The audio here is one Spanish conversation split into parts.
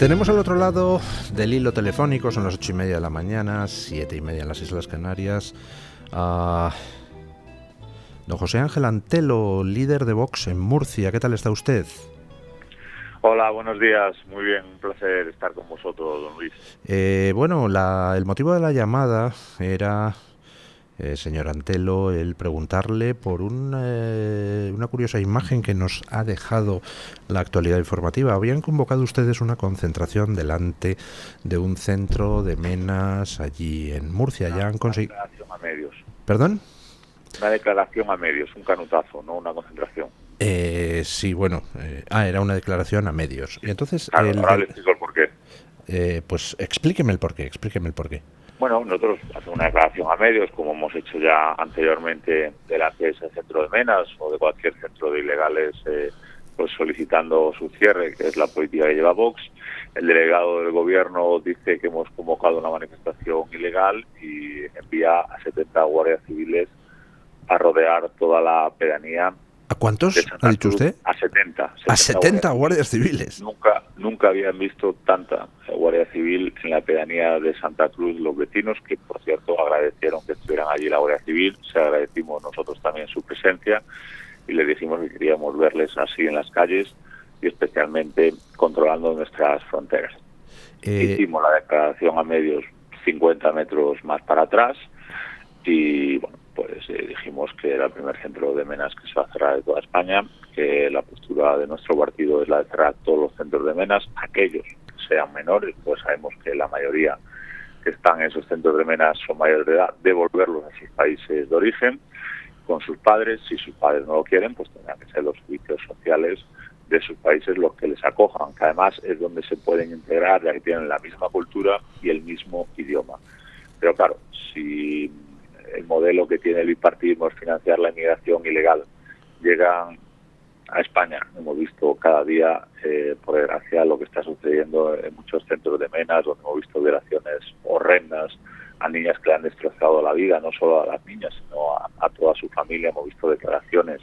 Tenemos al otro lado del hilo telefónico, son las 8:30 de la mañana, 7:30 en las Islas Canarias, a don José Ángel Antelo, líder de Vox en Murcia. ¿Qué tal está usted? Hola, buenos días. Muy bien, un placer estar con vosotros, don Luis. Bueno, el motivo de la llamada era, señor Antelo, el preguntarle por una curiosa imagen que nos ha dejado la actualidad informativa. Habían convocado ustedes una concentración delante de un centro de menas allí en Murcia. Ya han conseguido... Una declaración a medios. ¿Perdón? Una declaración a medios, un canutazo, no una concentración. Sí, bueno. Era una declaración a medios. Y entonces... Claro, ahora le explico el porqué. Pues explíqueme el porqué, Bueno, nosotros hacemos una declaración a medios, como hemos hecho ya anteriormente delante de ese centro de menas o de cualquier centro de ilegales, pues solicitando su cierre, que es la política que lleva Vox. El delegado del gobierno dice que hemos convocado una manifestación ilegal y envía a 70 guardias civiles a rodear toda la pedanía. ¿A cuántos ha dicho usted? A 70. ¿A 70 guardias civiles? Nunca habían visto tanta guardia civil en la pedanía de Santa Cruz los vecinos, que por cierto agradecieron que estuvieran allí la Guardia Civil. Se agradecimos nosotros también su presencia y les dijimos que queríamos verles así en las calles y especialmente controlando nuestras fronteras. Hicimos la declaración a medios 50 metros más para atrás y bueno, pues dijimos que era el primer centro de menas que se va a cerrar de toda España, que la postura de nuestro partido es la de cerrar todos los centros de menas, aquellos que sean menores, pues sabemos que la mayoría que están en esos centros de menas son mayores de edad, devolverlos a sus países de origen con sus padres. Si sus padres no lo quieren, pues tendrán que ser los servicios sociales de sus países los que les acojan, que además es donde se pueden integrar, ya que tienen la misma cultura y el mismo idioma. Pero claro, si el modelo que tiene el bipartidismo es financiar la inmigración ilegal, llegan a España. Hemos visto cada día, por desgracia, lo que está sucediendo en muchos centros de menas, donde hemos visto violaciones horrendas a niñas que le han destrozado la vida, no solo a las niñas, sino a toda su familia. Hemos visto declaraciones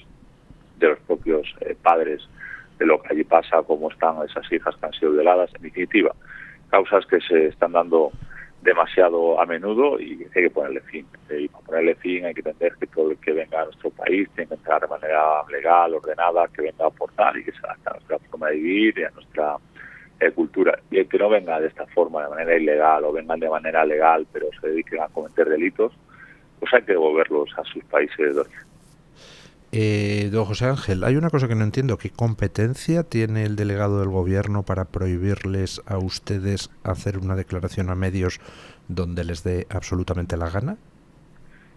de los propios padres de lo que allí pasa, cómo están esas hijas que han sido violadas. En definitiva, causas que se están dando demasiado a menudo y hay que ponerle fin. Y para ponerle fin hay que entender que todo el que venga a nuestro país tiene que entrar de manera legal, ordenada, que venga a aportar y que se adapte a nuestra forma de vivir y a nuestra cultura. Y el que no venga de esta forma, de manera ilegal, o vengan de manera legal pero se dediquen a cometer delitos, pues hay que devolverlos a sus países de origen. Don José Ángel, hay una cosa que no entiendo. ¿Qué competencia tiene el delegado del gobierno para prohibirles a ustedes hacer una declaración a medios donde les dé absolutamente la gana?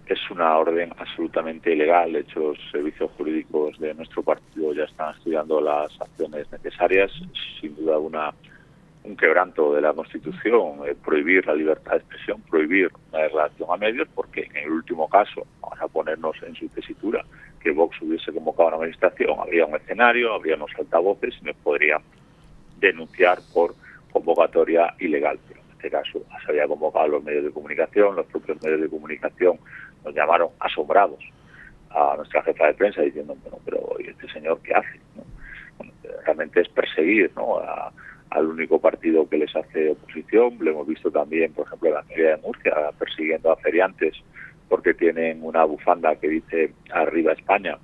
Es una orden absolutamente ilegal. De hecho, los servicios jurídicos de nuestro partido ya están estudiando las acciones necesarias. Sin duda un quebranto de la Constitución, prohibir la libertad de expresión, prohibir una declaración a medios, porque en el último caso, vamos a ponernos en su tesitura, que Vox hubiese convocado una manifestación, habría un escenario, habría unos altavoces y nos podrían denunciar por convocatoria ilegal. Pero en este caso se había convocado a los medios de comunicación, los propios medios de comunicación nos llamaron asombrados a nuestra jefa de prensa diciendo, bueno, pero ¿y este señor qué hace? ¿No? Bueno, realmente es perseguir, ¿no?, al único partido que les hace oposición. Lo hemos visto también, por ejemplo, en la feria de Murcia, persiguiendo a feriantes porque tienen una bufanda que dice Arriba España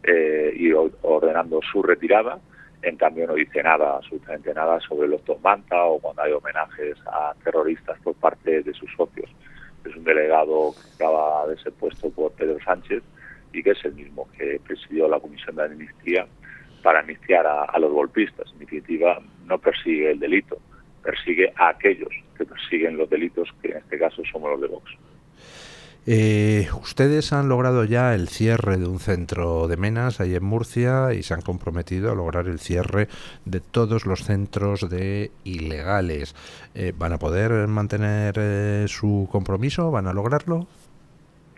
y ordenando su retirada. En cambio no dice nada, absolutamente nada, sobre los Manta o cuando hay homenajes a terroristas por parte de sus socios. Es un delegado que acaba de ser puesto por Pedro Sánchez y que es el mismo que presidió la Comisión de Amnistía para amnistiar a los golpistas. En definitiva, no persigue el delito, persigue a aquellos que persiguen los delitos, que en este caso somos los de Vox. Ustedes han logrado ya el cierre de un centro de menas ahí en Murcia y se han comprometido a lograr el cierre de todos los centros de ilegales. ¿Van a poder mantener su compromiso? ¿Van a lograrlo?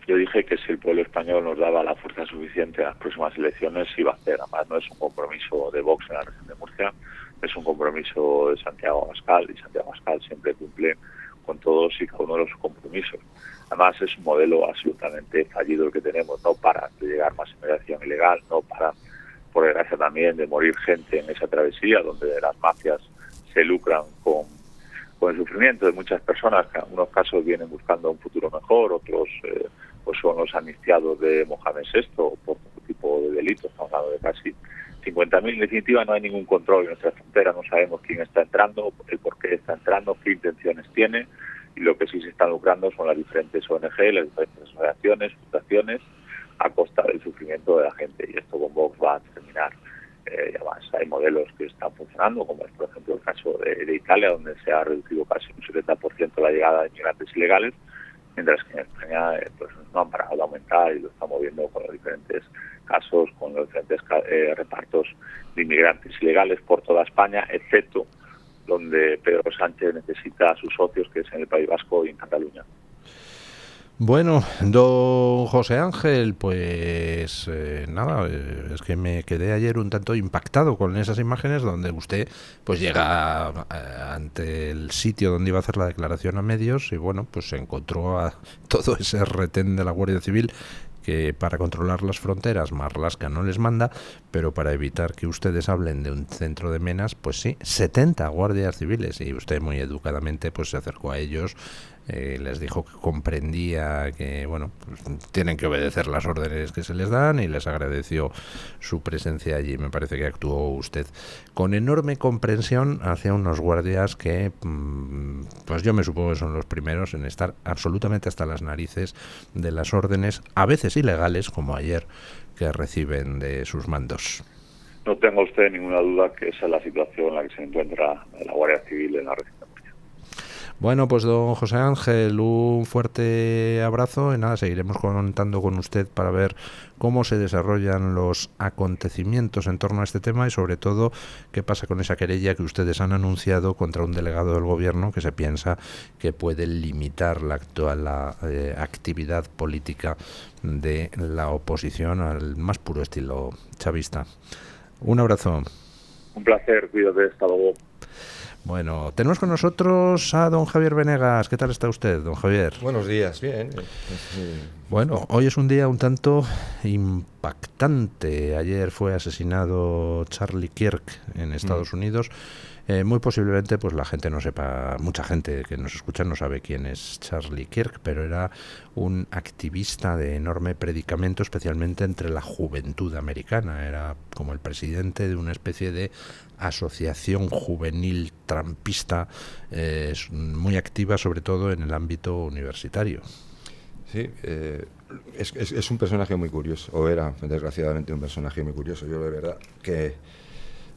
Yo dije que si el pueblo español nos daba la fuerza suficiente a las próximas elecciones, iba a hacer. Además, no es un compromiso de Vox en la región de Murcia, es un compromiso de Santiago Abascal, y Santiago Abascal siempre cumple con todos y cada uno de los compromisos. Además, es un modelo absolutamente fallido el que tenemos. No para de llegar más inmigración ilegal, no para, por desgracia también, de morir gente en esa travesía, donde las mafias se lucran con el sufrimiento de muchas personas, que en algunos casos vienen buscando un futuro mejor, otros pues son los amnistiados de Mohamed VI por todo tipo de delitos. Estamos hablando de casi 50.000. En definitiva, no hay ningún control en nuestra frontera, no sabemos quién está entrando, el por qué está entrando, qué intenciones tiene, y lo que sí se están lucrando son las diferentes ONG, las diferentes asociaciones, fundaciones, a costa del sufrimiento de la gente, y esto con Vox va a terminar. Además, hay modelos que están funcionando, como es, por ejemplo, el caso de Italia, donde se ha reducido casi un 70% la llegada de inmigrantes ilegales, mientras que en España pues no han parado de aumentar, y lo estamos viendo con los diferentes casos, con los diferentes repartos de inmigrantes ilegales por toda España, excepto donde Pedro Sánchez necesita a sus socios, que es en el País Vasco y en Cataluña. Bueno, don José Ángel, pues nada, es que me quedé ayer un tanto impactado con esas imágenes donde usted pues llega ante el sitio donde iba a hacer la declaración a medios y bueno, pues se encontró a todo ese retén de la Guardia Civil, que para controlar las fronteras Marlaska no les manda, pero para evitar que ustedes hablen de un centro de menas, pues sí, 70 guardias civiles, y usted muy educadamente pues se acercó a ellos, les dijo que comprendía que bueno, pues tienen que obedecer las órdenes que se les dan, y les agradeció su presencia allí. Me parece que actuó usted con enorme comprensión hacia unos guardias que pues yo me supongo que son los primeros en estar absolutamente hasta las narices de las órdenes, a veces ilegales, como ayer, que reciben de sus mandos. No tenga usted ninguna duda que esa es la situación en la que se encuentra la Guardia Civil en la región. Bueno, pues don José Ángel, un fuerte abrazo y nada, seguiremos contando con usted para ver cómo se desarrollan los acontecimientos en torno a este tema y sobre todo qué pasa con esa querella que ustedes han anunciado contra un delegado del gobierno que se piensa que puede limitar la actual actividad política de la oposición al más puro estilo chavista. Un abrazo. Un placer, cuídate, hasta luego. Bueno, tenemos con nosotros a don Javier Venegas. ¿Qué tal está usted, don Javier? Buenos días, bien. Bueno, hoy es un día un tanto impactante. Ayer fue asesinado Charlie Kirk en Estados Unidos. Muy posiblemente pues la gente no sepa, mucha gente que nos escucha no sabe quién es Charlie Kirk, pero era un activista de enorme predicamento, especialmente entre la juventud americana. Era como el presidente de una especie de asociación juvenil trampista, muy activa sobre todo en el ámbito universitario. Sí, es un personaje muy curioso, o era desgraciadamente un personaje muy curioso. Yo de verdad que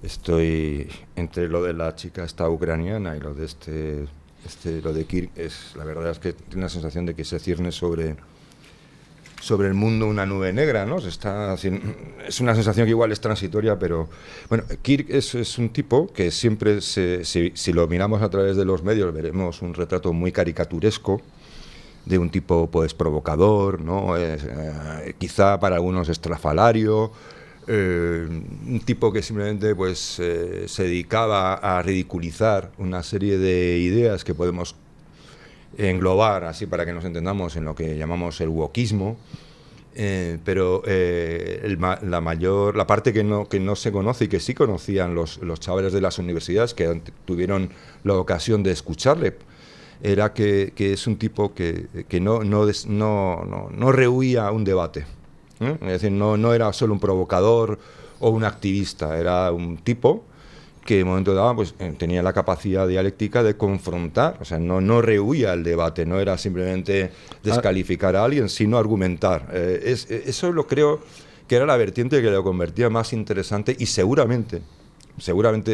estoy entre lo de la chica esta ucraniana y lo de lo de Kirk, la verdad es que tiene la sensación de que se cierne sobre el mundo una nube negra, ¿no? Es una sensación que igual es transitoria, pero bueno, Kirk es un tipo que siempre, si lo miramos a través de los medios, veremos un retrato muy caricaturesco de un tipo pues provocador, ¿no? Quizá para algunos estrafalario, un tipo que simplemente pues se dedicaba a ridiculizar una serie de ideas que podemos englobar, así para que nos entendamos, en lo que llamamos el wokismo, pero la parte que no se conoce y que sí conocían los chavales de las universidades que tuvieron la ocasión de escucharle, era que es un tipo que no rehuía un debate. Es decir, no era solo un provocador o un activista, era un tipo que en un momento dado pues, tenía la capacidad dialéctica de confrontar, o sea, no rehuía el debate, no era simplemente descalificar a alguien, sino argumentar. Eso lo creo que era la vertiente que lo convertía más interesante y seguramente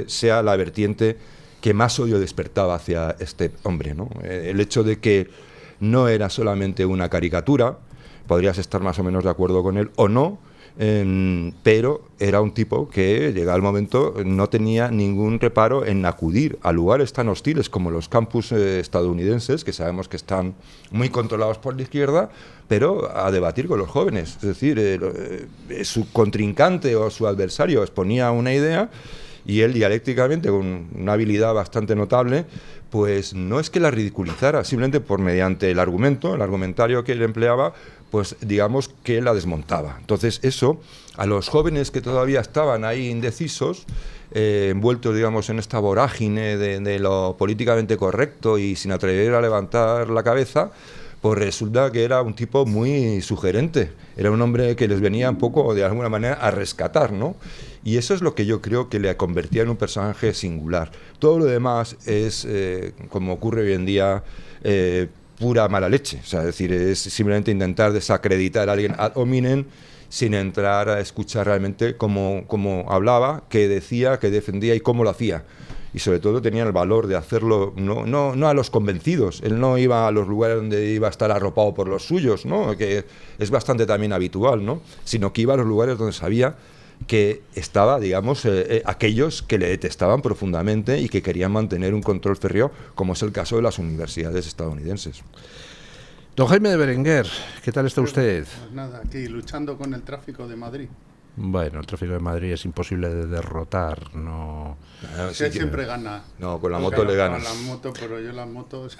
sea la vertiente que más odio despertaba hacia este hombre, ¿no? El hecho de que no era solamente una caricatura, podrías estar más o menos de acuerdo con él o no, pero era un tipo que, llegado el momento, no tenía ningún reparo en acudir a lugares tan hostiles como los campus estadounidenses, que sabemos que están muy controlados por la izquierda, pero a debatir con los jóvenes. Es decir, su contrincante o su adversario exponía una idea Y él dialécticamente, con una habilidad bastante notable, pues no es que la ridiculizara, simplemente por mediante el argumentario que él empleaba, pues digamos que la desmontaba. Entonces eso, a los jóvenes que todavía estaban ahí indecisos, envueltos, digamos, en esta vorágine de lo políticamente correcto y sin atrever a levantar la cabeza, pues resulta que era un tipo muy sugerente. Era un hombre que les venía un poco, de alguna manera, a rescatar, ¿no? Y eso es lo que yo creo que le convertía en un personaje singular. Todo lo demás es, como ocurre hoy en día, pura mala leche. O sea, es decir, es simplemente intentar desacreditar a alguien ad hominem sin entrar a escuchar realmente cómo hablaba, qué decía, qué defendía y cómo lo hacía. Y sobre todo tenía el valor de hacerlo no a los convencidos. Él no iba a los lugares donde iba a estar arropado por los suyos, ¿no? Que es bastante también habitual, ¿no? Sino que iba a los lugares donde sabía que estaba, digamos, aquellos que le detestaban profundamente y que querían mantener un control férreo, como es el caso de las universidades estadounidenses. Don Jaime de Berenguer, ¿qué tal está usted? Pues nada, aquí luchando con el tráfico de Madrid. Bueno, el tráfico de Madrid es imposible de derrotar, no... Sí, siempre gana. No, con la moto le ganas. Con la moto, pero yo las motos...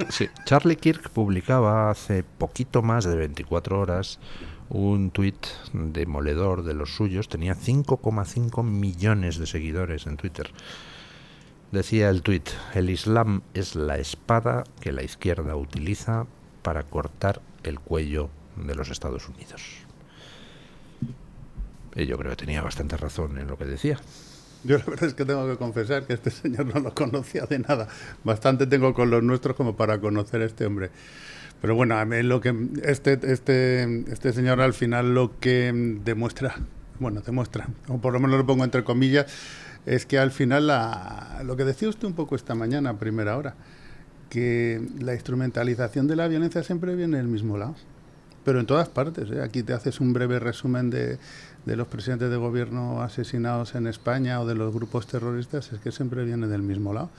Sí, Charlie Kirk publicaba hace poquito más de 24 horas un tuit demoledor de los suyos. Tenía 5,5 millones de seguidores en Twitter. Decía el tuit: el Islam es la espada que la izquierda utiliza para cortar el cuello de los Estados Unidos. Y yo creo que tenía bastante razón en lo que decía. Yo la verdad es que tengo que confesar que este señor no lo conocía de nada. Bastante tengo con los nuestros como para conocer a este hombre. Pero bueno, a mí lo que este señor al final lo que demuestra, o por lo menos lo pongo entre comillas, es que al final lo que decía usted un poco esta mañana a primera hora, que la instrumentalización de la violencia siempre viene del mismo lado, pero en todas partes, ¿eh? Aquí te haces un breve resumen de los presidentes de gobierno asesinados en España o de los grupos terroristas, es que siempre viene del mismo lado.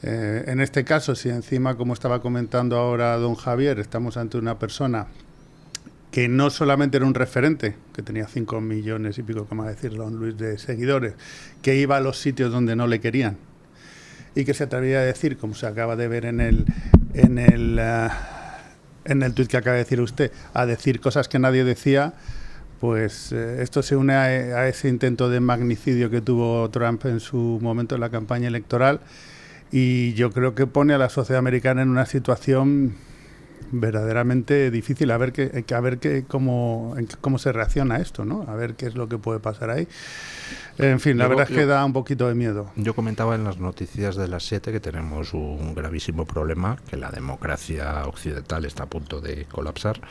En este caso, si encima, como estaba comentando ahora don Javier, estamos ante una persona que no solamente era un referente, que tenía 5 millones y pico, como decir don Luis, de seguidores, que iba a los sitios donde no le querían, y que se atrevía a decir, como se acaba de ver en el tuit que acaba de decir usted, a decir cosas que nadie decía, pues esto se une a ese intento de magnicidio que tuvo Trump en su momento en la campaña electoral, y yo creo que pone a la sociedad americana en una situación verdaderamente difícil, a ver cómo se reacciona a esto, ¿no? A ver qué es lo que puede pasar ahí. En fin, la verdad es que da un poquito de miedo. Yo comentaba en las noticias de las 7 que tenemos un gravísimo problema, que la democracia occidental está a punto de colapsar,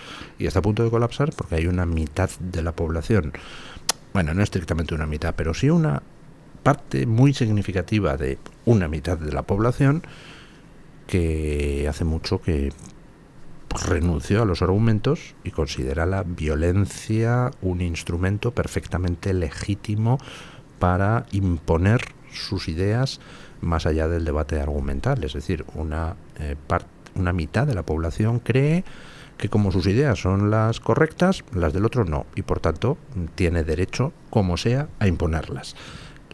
y está a punto de colapsar porque hay una mitad de la población, bueno, no estrictamente una mitad, pero sí una parte muy significativa de una mitad de la población que hace mucho que renunció a los argumentos y considera la violencia un instrumento perfectamente legítimo para imponer sus ideas más allá del debate argumental. Es decir, una mitad de la población cree que como sus ideas son las correctas, las del otro no, y por tanto tiene derecho, como sea, a imponerlas.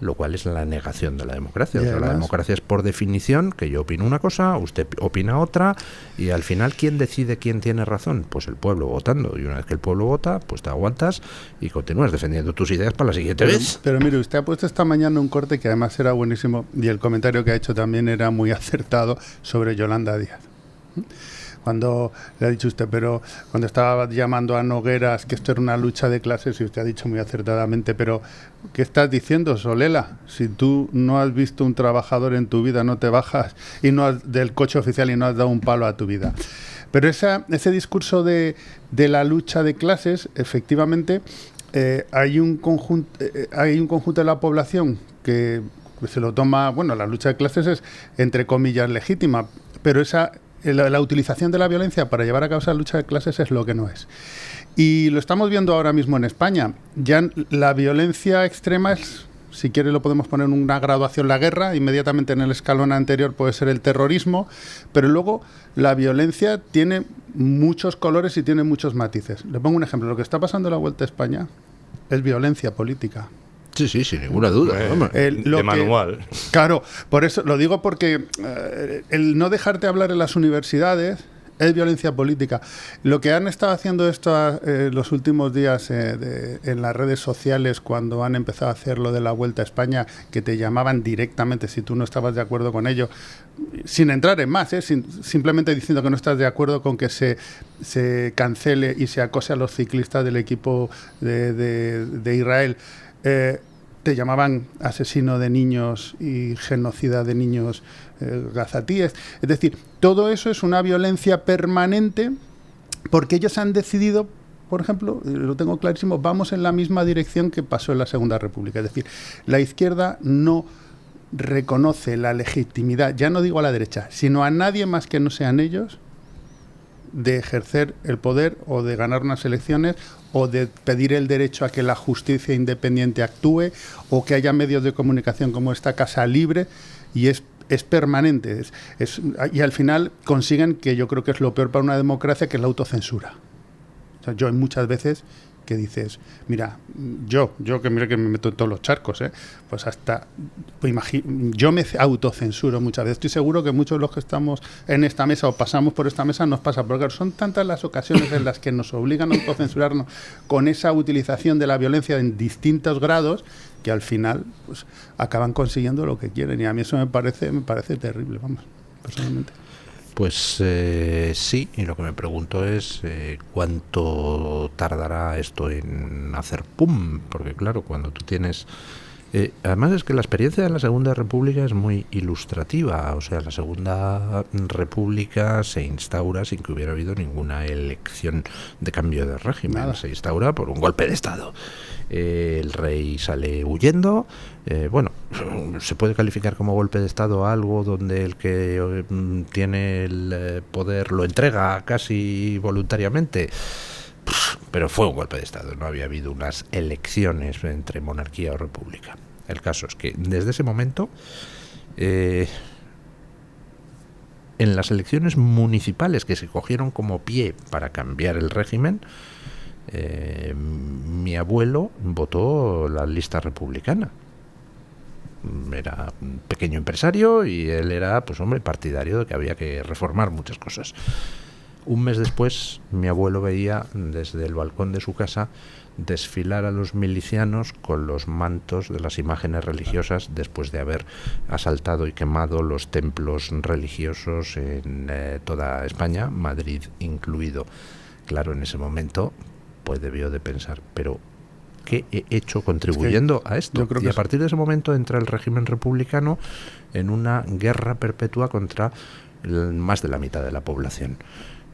Lo cual es la negación de la democracia. O sea, la democracia es por definición que yo opino una cosa, usted opina otra, y al final ¿quién decide quién tiene razón? Pues el pueblo votando, y una vez que el pueblo vota, pues te aguantas y continúas defendiendo tus ideas para la siguiente vez. Pero mire, usted ha puesto esta mañana un corte que además era buenísimo, y el comentario que ha hecho también era muy acertado sobre Yolanda Díaz. Cuando le ha dicho usted, pero cuando estaba llamando a Nogueras que esto era una lucha de clases, y usted ha dicho muy acertadamente, pero ¿qué estás diciendo, Solela? Si tú no has visto un trabajador en tu vida, no te bajas del coche oficial y no has dado un palo a tu vida. Pero ese discurso de la lucha de clases, efectivamente, hay un conjunto de la población que se lo toma, bueno, la lucha de clases es, entre comillas, legítima, pero la utilización de la violencia para llevar a cabo esa lucha de clases es lo que no es. Y lo estamos viendo ahora mismo en España. Ya la violencia extrema es, si quiere lo podemos poner en una graduación, la guerra, inmediatamente en el escalón anterior puede ser el terrorismo, pero luego la violencia tiene muchos colores y tiene muchos matices. Le pongo un ejemplo, lo que está pasando en la Vuelta a España es violencia política. Sí, sin ninguna duda. De manual. Claro, por eso lo digo, porque el no dejarte hablar en las universidades es violencia política. Lo que han estado haciendo esto los últimos días en las redes sociales, cuando han empezado a hacer lo de la Vuelta a España, que te llamaban directamente si tú no estabas de acuerdo con ello, sin entrar en más, simplemente diciendo que no estás de acuerdo con que se cancele y se acose a los ciclistas del equipo de Israel. Te llamaban asesino de niños y genocida de niños gazatíes. Es decir, todo eso es una violencia permanente, porque ellos han decidido, por ejemplo, lo tengo clarísimo, vamos en la misma dirección que pasó en la Segunda República. Es decir, la izquierda no reconoce la legitimidad, ya no digo a la derecha, sino a nadie más que no sean ellos, de ejercer el poder o de ganar unas elecciones o de pedir el derecho a que la justicia independiente actúe o que haya medios de comunicación como esta Casa Libre, y es permanente. Y al final consiguen, que yo creo que es lo peor para una democracia, que es la autocensura. O sea, yo hay muchas veces que dices, mira, yo que mira que me meto en todos los charcos, pues hasta, pues yo me autocensuro muchas veces. Estoy seguro que muchos de los que estamos en esta mesa o pasamos por esta mesa nos pasa, porque son tantas las ocasiones en las que nos obligan a autocensurarnos con esa utilización de la violencia en distintos grados, que al final pues acaban consiguiendo lo que quieren, y a mí eso me parece terrible, vamos, personalmente. Pues sí, y lo que me pregunto es cuánto tardará esto en hacer pum, porque claro, cuando tú tienes... además es que la experiencia de la Segunda República es muy ilustrativa. O sea, la Segunda República se instaura sin que hubiera habido ninguna elección de cambio de régimen. Nada. Se instaura por un golpe de Estado. El rey sale huyendo. Bueno, se puede calificar como golpe de Estado algo donde el que tiene el poder lo entrega casi voluntariamente. Pero fue un golpe de Estado, no había habido unas elecciones entre monarquía o república. El caso es que desde ese momento, en las elecciones municipales que se cogieron como pie para cambiar el régimen, mi abuelo votó la lista republicana. Era un pequeño empresario y él era, pues hombre, partidario de que había que reformar muchas cosas. Un mes después, mi abuelo veía desde el balcón de su casa desfilar a los milicianos con los mantos de las imágenes religiosas después de haber asaltado y quemado los templos religiosos en toda España, Madrid incluido. Claro, en ese momento, pues debió de pensar, pero ¿qué he hecho contribuyendo a esto? Y a partir de ese momento entra el régimen republicano en una guerra perpetua contra más de la mitad de la población.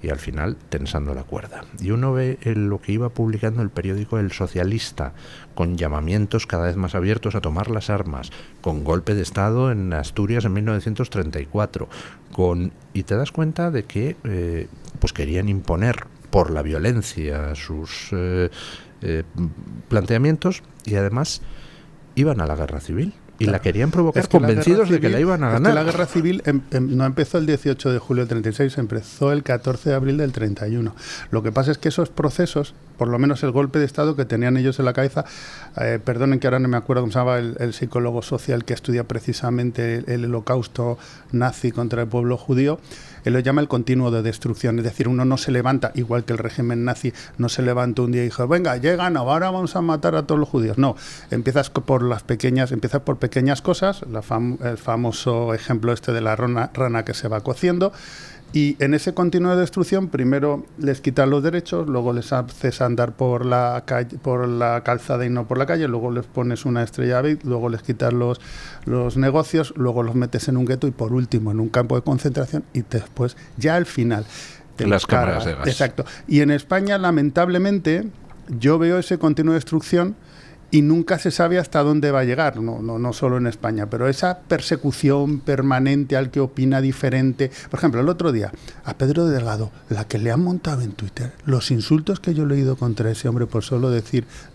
Y al final tensando la cuerda. Y uno ve lo que iba publicando el periódico El Socialista, con llamamientos cada vez más abiertos a tomar las armas, con golpe de Estado en Asturias en 1934, y te das cuenta de que pues querían imponer por la violencia sus planteamientos, y además iban a la guerra civil. Y la querían provocar convencidos de que la iban a ganar. Es que la guerra civil no empezó el 18 de julio del 36, empezó el 14 de abril del 31. Lo que pasa es que esos procesos, por lo menos el golpe de Estado que tenían ellos en la cabeza, perdonen que ahora no me acuerdo cómo se llamaba el psicólogo social que estudia precisamente el holocausto nazi contra el pueblo judío, él lo llama el continuo de destrucción. Es decir, uno no se levanta, igual que el régimen nazi no se levantó un día y dijo, venga, llegan, ahora vamos a matar a todos los judíos. No, empiezas por pequeñas cosas, el famoso ejemplo de la rana que se va cociendo, y en ese continuo de destrucción primero les quitas los derechos, luego les haces andar por la calle, por la calzada y no por la calle, luego les pones una estrella David, luego les quitas los negocios, luego los metes en un gueto y por último en un campo de concentración, y después ya al final las cámaras de gas. Exacto. Y en España, lamentablemente, yo veo ese continuo de destrucción y nunca se sabe hasta dónde va a llegar, no solo en España, pero esa persecución permanente al que opina diferente. Por ejemplo, el otro día, a Pedro Delgado, la que le han montado en Twitter, los insultos que yo he leído contra ese hombre por solo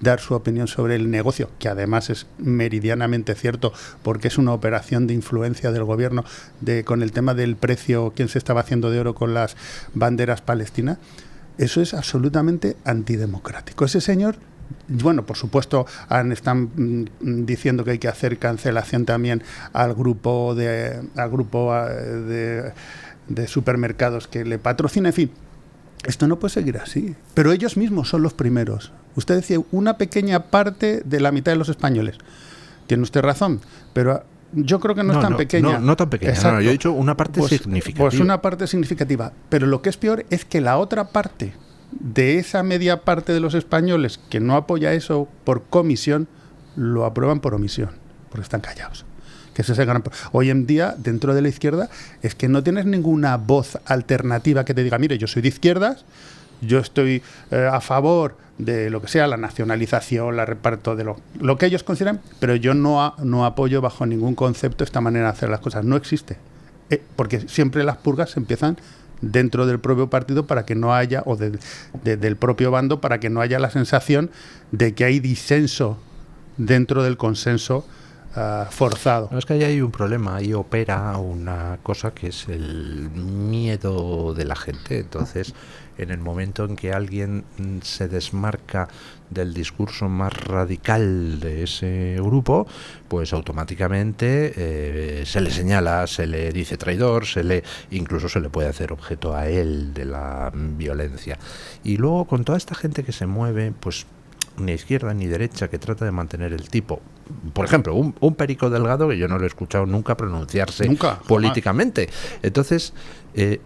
dar su opinión sobre el negocio, que además es meridianamente cierto, porque es una operación de influencia del gobierno con el tema del precio, quién se estaba haciendo de oro con las banderas palestinas. Eso es absolutamente antidemocrático. Ese señor Bueno, por supuesto, están diciendo que hay que hacer cancelación también al grupo de supermercados que le patrocina, en fin. Esto no puede seguir así. Pero ellos mismos son los primeros. Usted decía, una pequeña parte de la mitad de los españoles. Tiene usted razón, pero yo creo que no es tan pequeña. No tan pequeña. No, yo he dicho una parte significativa. Pues una parte significativa. Pero lo que es peor es que la otra parte de esa media parte de los españoles que no apoya eso por comisión, lo aprueban por omisión, porque están callados. Que ese es el gran... Hoy en día, dentro de la izquierda, es que no tienes ninguna voz alternativa que te diga, mire, yo soy de izquierdas, yo estoy a favor de lo que sea, la nacionalización, la reparto de lo que ellos consideran, pero yo no apoyo bajo ningún concepto esta manera de hacer las cosas. No existe. Porque siempre las purgas empiezan dentro del propio partido para que no haya, o del propio bando, para que no haya la sensación de que hay disenso dentro del consenso forzado. No, es que ahí hay un problema, ahí opera una cosa que es el miedo de la gente. Entonces, en el momento en que alguien se desmarca del discurso más radical de ese grupo, pues automáticamente se le señala, se le dice traidor, incluso se le puede hacer objeto a él de la violencia. Y luego, con toda esta gente que se mueve, pues ni izquierda ni derecha, que trata de mantener el tipo. Por ejemplo, un Perico Delgado, que yo no lo he escuchado nunca pronunciarse políticamente. Jamás. Entonces,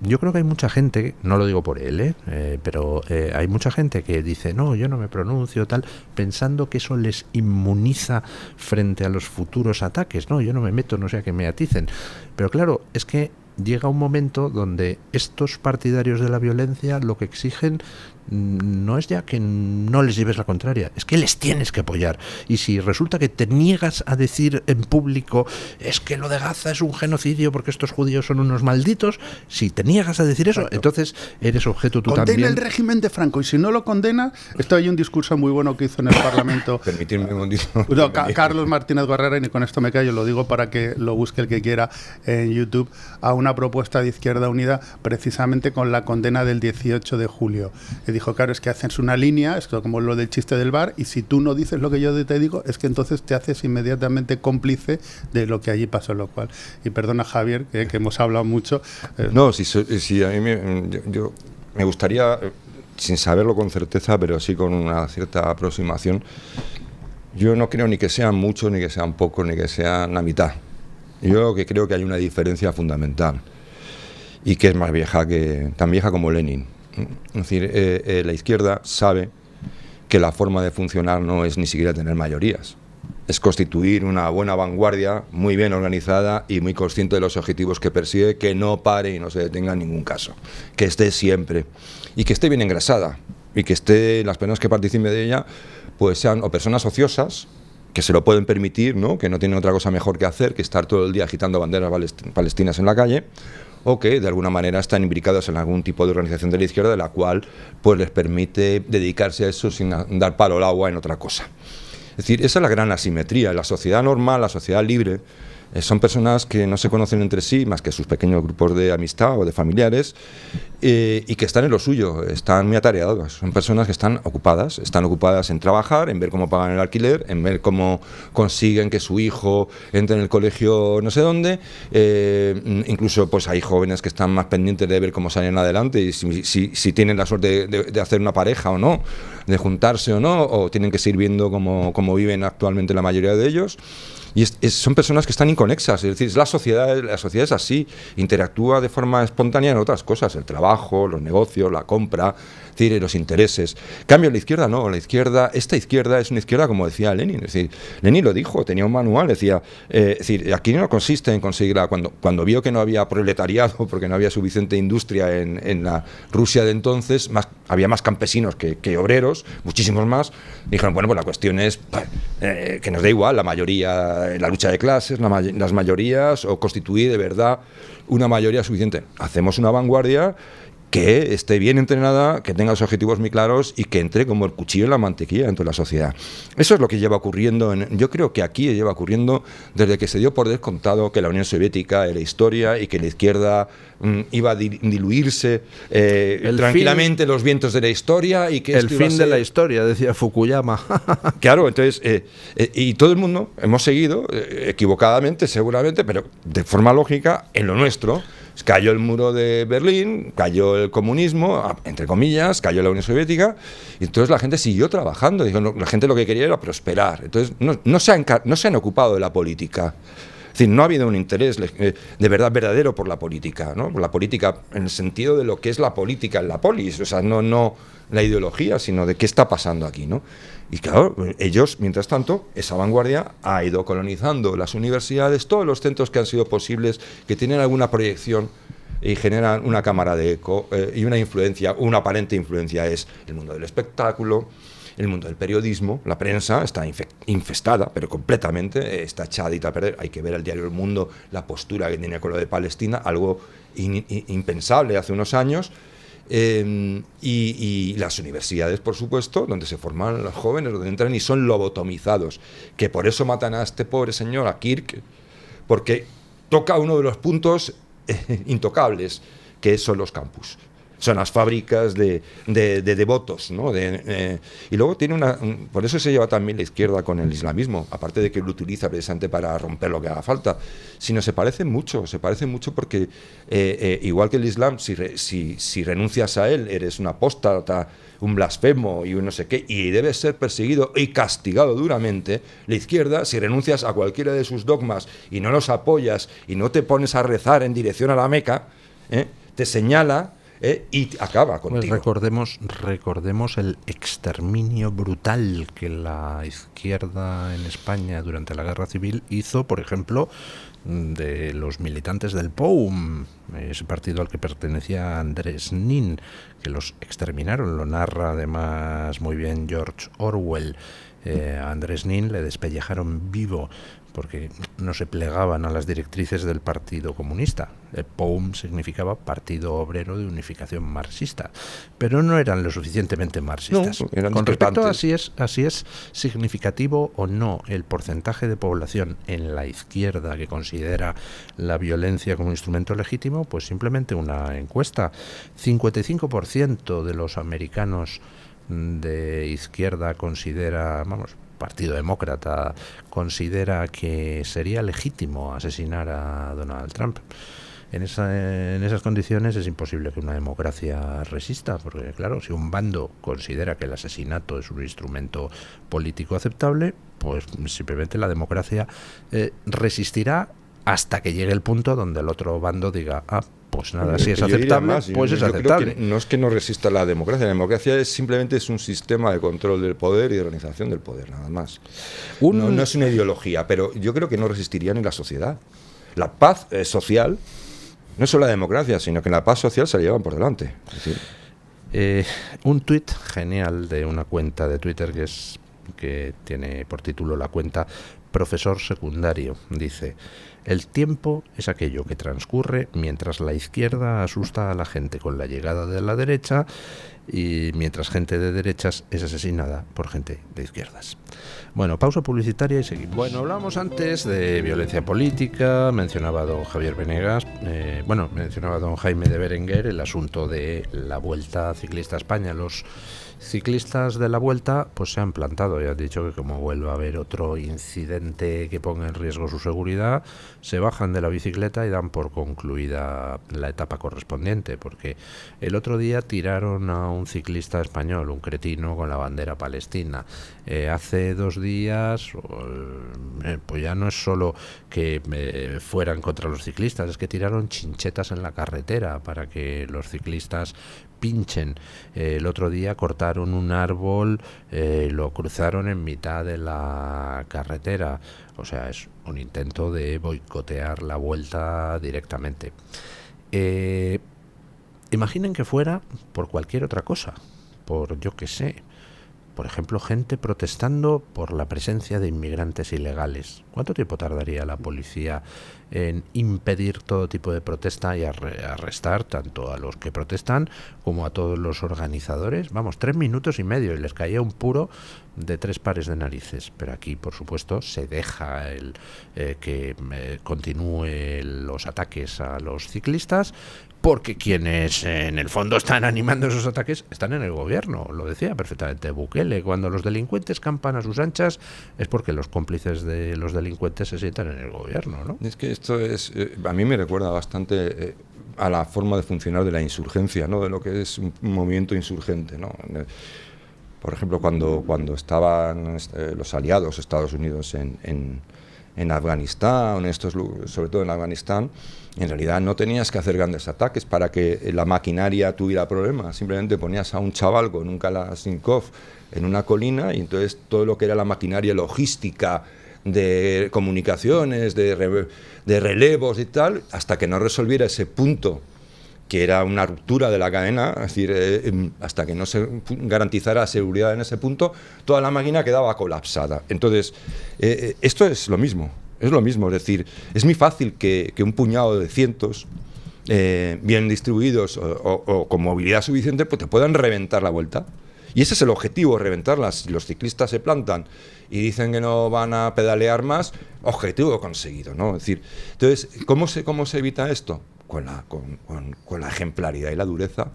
yo creo que hay mucha gente, no lo digo por él, pero hay mucha gente que dice, no, yo no me pronuncio, tal, pensando que eso les inmuniza frente a los futuros ataques. No, yo no me meto, no sea que me aticen. Pero claro, es que llega un momento donde estos partidarios de la violencia lo que exigen no es ya que no les lleves la contraria, es que les tienes que apoyar. Y si resulta que te niegas a decir en público es que lo de Gaza es un genocidio porque estos judíos son unos malditos, si te niegas a decir eso, exacto, entonces eres objeto tú condena también. Condena el régimen de Franco, y si no lo condena, esto hay un discurso muy bueno que hizo en el Parlamento permitirme un momentito. Carlos Martínez Guerrera, y con esto me callo, lo digo para que lo busque el que quiera en YouTube, a una propuesta de Izquierda Unida precisamente con la condena del 18 de julio. Dijo, claro, es que haces una línea, es como lo del chiste del bar, y si tú no dices lo que yo te digo, es que entonces te haces inmediatamente cómplice de lo que allí pasó, lo cual. Y perdona, Javier, que hemos hablado mucho. No, sí, a mí yo me gustaría, sin saberlo con certeza, pero sí con una cierta aproximación, yo no creo ni que sean muchos, ni que sean pocos, ni que sean la mitad. Yo que creo que hay una diferencia fundamental, y que es más vieja, tan vieja como Lenin. Es decir, la izquierda sabe que la forma de funcionar no es ni siquiera tener mayorías, es constituir una buena vanguardia muy bien organizada y muy consciente de los objetivos que persigue, que no pare y no se detenga en ningún caso, que esté siempre y que esté bien engrasada, y que las personas que participen de ella pues sean o personas ociosas que se lo pueden permitir, ¿no?, que no tienen otra cosa mejor que hacer que estar todo el día agitando banderas palestinas en la calle, o que de alguna manera están imbricados en algún tipo de organización de la izquierda de la cual pues les permite dedicarse a eso sin dar palo al agua en otra cosa. Es decir, esa es la gran asimetría. La sociedad normal, la sociedad libre, son personas que no se conocen entre sí más que sus pequeños grupos de amistad o de familiares, y que están en lo suyo, están muy atareados. Son personas que están ocupadas en trabajar, en ver cómo pagan el alquiler, en ver cómo consiguen que su hijo entre en el colegio no sé dónde, incluso pues hay jóvenes que están más pendientes de ver cómo salen adelante y si tienen la suerte de hacer una pareja o no, de juntarse o no, o tienen que seguir viendo cómo viven actualmente la mayoría de ellos. Y son personas que están inconexas, es decir, la sociedad es así, interactúa de forma espontánea en otras cosas, el trabajo, los negocios, la compra, es decir, los intereses. En cambio, la izquierda no, esta izquierda es una izquierda, como decía Lenin, es decir, Lenin lo dijo, tenía un manual, decía, es decir, aquí no consiste en conseguir, cuando vio que no había proletariado, porque no había suficiente industria en la Rusia de entonces, había más campesinos que obreros, muchísimos más, dijeron, bueno, pues la cuestión es que nos da igual la mayoría, la lucha de clases, las mayorías, o constituir de verdad una mayoría suficiente. Hacemos una vanguardia que esté bien entrenada, que tenga los objetivos muy claros y que entre como el cuchillo en la mantequilla dentro de la sociedad. Eso es lo que lleva ocurriendo, yo creo que aquí lleva ocurriendo desde que se dio por descontado que la Unión Soviética era historia y que la izquierda iba a diluirse tranquilamente en los vientos de la historia y que el fin de la historia, decía Fukuyama. Claro, entonces, y todo el mundo hemos seguido, equivocadamente seguramente, pero de forma lógica, en lo nuestro. Cayó el muro de Berlín, cayó el comunismo, entre comillas, cayó la Unión Soviética, y entonces la gente siguió trabajando. Dijo, no, la gente lo que quería era prosperar. Entonces no se han ocupado de la política. Es decir, no ha habido un interés de verdad verdadero por la política, ¿no? Por la política en el sentido de lo que es la política en la polis, o sea, no la ideología, sino de qué está pasando aquí, ¿no? Y claro, ellos, mientras tanto, esa vanguardia ha ido colonizando las universidades, todos los centros que han sido posibles, que tienen alguna proyección y generan una cámara de eco y una influencia, una aparente influencia es el mundo del espectáculo, el mundo del periodismo. La prensa está infestada, pero completamente, está echadita a perder. Hay que ver el diario El Mundo, la postura que tenía con lo de Palestina, algo impensable hace unos años. Y las universidades, por supuesto, donde se forman los jóvenes, donde entran y son lobotomizados, que por eso matan a este pobre señor, a Kirk, porque toca uno de los puntos intocables, que son los campus. Son las fábricas de votos, ¿no? Y luego tiene por eso se lleva también la izquierda con el islamismo, aparte de que lo utiliza precisamente para romper lo que haga falta, sino se parecen mucho porque igual que el Islam, si renuncias a él, eres un apóstata, un blasfemo y un no sé qué, y debes ser perseguido y castigado duramente. La izquierda, si renuncias a cualquiera de sus dogmas y no los apoyas y no te pones a rezar en dirección a la Meca, te señala y acaba contigo. Pues recordemos el exterminio brutal que la izquierda en España durante la Guerra Civil hizo, por ejemplo, de los militantes del POUM, ese partido al que pertenecía Andrés Nin, que los exterminaron. Lo narra además muy bien George Orwell. A Andrés Nin le despellejaron vivo porque no se plegaban a las directrices del Partido Comunista. El POUM significaba Partido Obrero de Unificación Marxista, pero no eran lo suficientemente marxistas. No, eran con respecto a si es significativo o no el porcentaje de población en la izquierda que considera la violencia como instrumento legítimo, pues simplemente una encuesta. 55% de los americanos de izquierda considera, Partido Demócrata, considera que sería legítimo asesinar a Donald Trump. En esas condiciones es imposible que una democracia resista, porque claro, si un bando considera que el asesinato es un instrumento político aceptable, pues simplemente la democracia resistirá hasta que llegue el punto donde el otro bando diga, pues nada, si es aceptable, pues es aceptable. No es que no resista la democracia simplemente es un sistema de control del poder y de organización del poder, nada más. No es una ideología, pero yo creo que no resistiría ni la sociedad. La paz social no es solo la democracia, sino que la paz social se la llevan por delante. Es decir, un tuit genial de una cuenta de Twitter que tiene por título la cuenta Profesor Secundario, dice: el tiempo es aquello que transcurre mientras la izquierda asusta a la gente con la llegada de la derecha y mientras gente de derechas es asesinada por gente de izquierdas. Bueno, pausa publicitaria y seguimos. Bueno, hablábamos antes de violencia política, mencionaba a don Javier Venegas, mencionaba a don Jaime de Berenguer el asunto de la Vuelta Ciclista a España. Los ciclistas de la Vuelta pues se han plantado y han dicho que como vuelva a haber otro incidente que ponga en riesgo su seguridad, se bajan de la bicicleta y dan por concluida la etapa correspondiente, porque el otro día tiraron a un ciclista español, un cretino con la bandera palestina. Hace 2 días pues ya no es solo que fueran contra los ciclistas, es que tiraron chinchetas en la carretera para que los ciclistas pinchen. El otro día cortaron un árbol, lo cruzaron en mitad de la carretera. O sea, es un intento de boicotear la Vuelta directamente. Imaginen que fuera por cualquier otra cosa, por yo qué sé, por ejemplo, gente protestando por la presencia de inmigrantes ilegales. ¿Cuánto tiempo tardaría la policía en impedir todo tipo de protesta y arrestar tanto a los que protestan como a todos los organizadores? Vamos, 3 minutos y medio y les caía un puro de 3 pares de narices. Pero aquí, por supuesto, se deja que continúen los ataques a los ciclistas, porque quienes en el fondo están animando esos ataques están en el gobierno. Lo decía perfectamente Bukele: cuando los delincuentes campan a sus anchas es porque los cómplices de los delincuentes se sientan en el gobierno, ¿no? Es que esto es, a mí me recuerda bastante a la forma de funcionar de la insurgencia, ¿no? De lo que es un movimiento insurgente, ¿no? Por ejemplo, cuando estaban los aliados, Estados Unidos, en Afganistán, sobre todo en Afganistán, en realidad no tenías que hacer grandes ataques para que la maquinaria tuviera problemas. Simplemente ponías a un chaval con un Kalashnikov en una colina y entonces todo lo que era la maquinaria logística de comunicaciones, de relevos y tal, hasta que no resolviera ese punto, que era una ruptura de la cadena, es decir, hasta que no se garantizara seguridad en ese punto, toda la máquina quedaba colapsada. Entonces, esto es lo mismo, es decir, es muy fácil que un puñado de cientos, bien distribuidos o con movilidad suficiente, pues te puedan reventar la vuelta. Y ese es el objetivo, reventarlas. Si los ciclistas se plantan y dicen que no van a pedalear más, objetivo conseguido, ¿no? Es decir, entonces, ¿cómo se evita esto? Con la ejemplaridad y la dureza.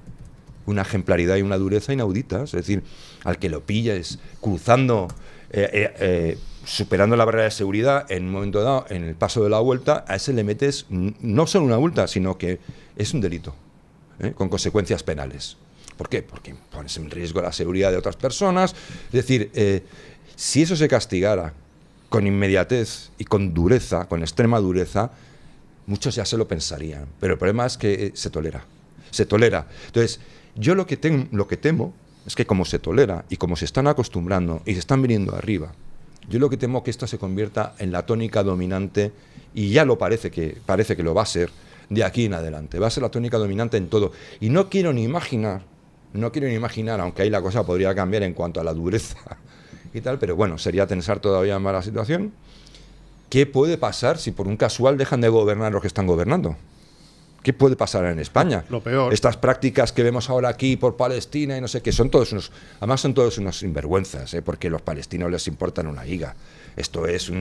Una ejemplaridad y una dureza inauditas. Es decir, al que lo pilles cruzando, superando la barrera de seguridad en un momento dado, en el paso de la vuelta, a ese le metes no solo una multa, sino que es un delito, con consecuencias penales. ¿Por qué? Porque pones en riesgo la seguridad de otras personas. Es decir, si eso se castigara con inmediatez y con dureza, con extrema dureza, muchos ya se lo pensarían. Pero el problema es que se tolera. Entonces, yo lo que temo es que como se tolera y como se están acostumbrando y se están viniendo arriba, yo lo que temo es que esto se convierta en la tónica dominante, y ya parece que lo va a ser de aquí en adelante. Va a ser la tónica dominante en todo. Y no quiero ni imaginar, aunque ahí la cosa podría cambiar en cuanto a la dureza y tal, pero bueno, sería tensar todavía más la situación. ¿Qué puede pasar si por un casual dejan de gobernar los que están gobernando? ¿Qué puede pasar en España? Lo peor. Estas prácticas que vemos ahora aquí por Palestina y no sé qué, son todos unos sinvergüenzas, porque los palestinos les importan una higa. Esto es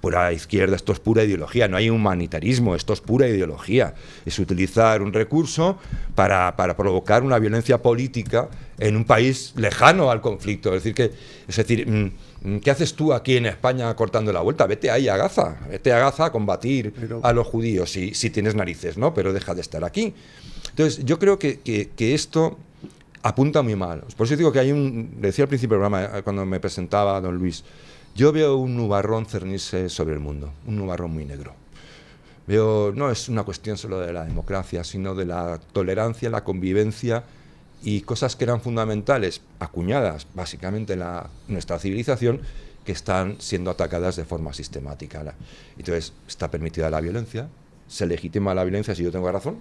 pura izquierda, esto es pura ideología, no hay humanitarismo, esto es pura ideología. Es utilizar un recurso para provocar una violencia política en un país lejano al conflicto. Es decir, ¿qué haces tú aquí en España cortando la vuelta? Vete ahí a Gaza a combatir a los judíos si tienes narices, ¿no? Pero deja de estar aquí. Entonces, yo creo que esto apunta muy mal. Por eso digo que decía al principio del programa, cuando me presentaba don Luis, yo veo un nubarrón cernirse sobre el mundo, un nubarrón muy negro. No es una cuestión solo de la democracia, sino de la tolerancia, la convivencia y cosas que eran fundamentales, acuñadas básicamente en nuestra civilización, que están siendo atacadas de forma sistemática. Entonces, está permitida la violencia, se legitima la violencia si yo tengo razón,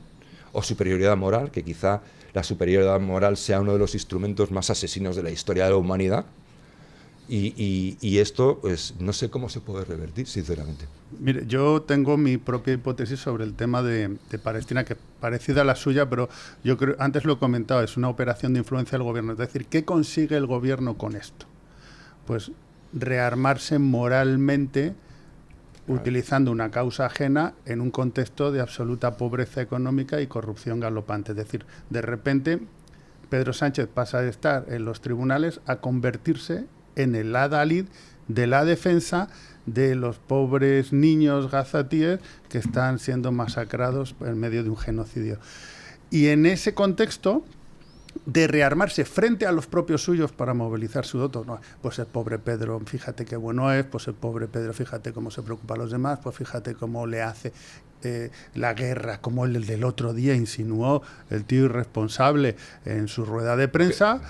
o superioridad moral, que quizá la superioridad moral sea uno de los instrumentos más asesinos de la historia de la humanidad. Y esto, pues, no sé cómo se puede revertir, sinceramente. Mire, yo tengo mi propia hipótesis sobre el tema de Palestina, que es parecida a la suya, pero yo creo, antes lo he comentado, es una operación de influencia del gobierno. Es decir, ¿qué consigue el gobierno con esto? Pues rearmarse moralmente, utilizando una causa ajena en un contexto de absoluta pobreza económica y corrupción galopante. Es decir, de repente, Pedro Sánchez pasa de estar en los tribunales a convertirse en el adalid de la defensa de los pobres niños gazatíes que están siendo masacrados en medio de un genocidio. Y en ese contexto de rearmarse frente a los propios suyos para movilizar su voto, no, pues el pobre Pedro, fíjate qué bueno es, pues el pobre Pedro, fíjate cómo se preocupa a los demás, pues fíjate cómo le hace la guerra, como el del otro día insinuó el tío irresponsable en su rueda de prensa,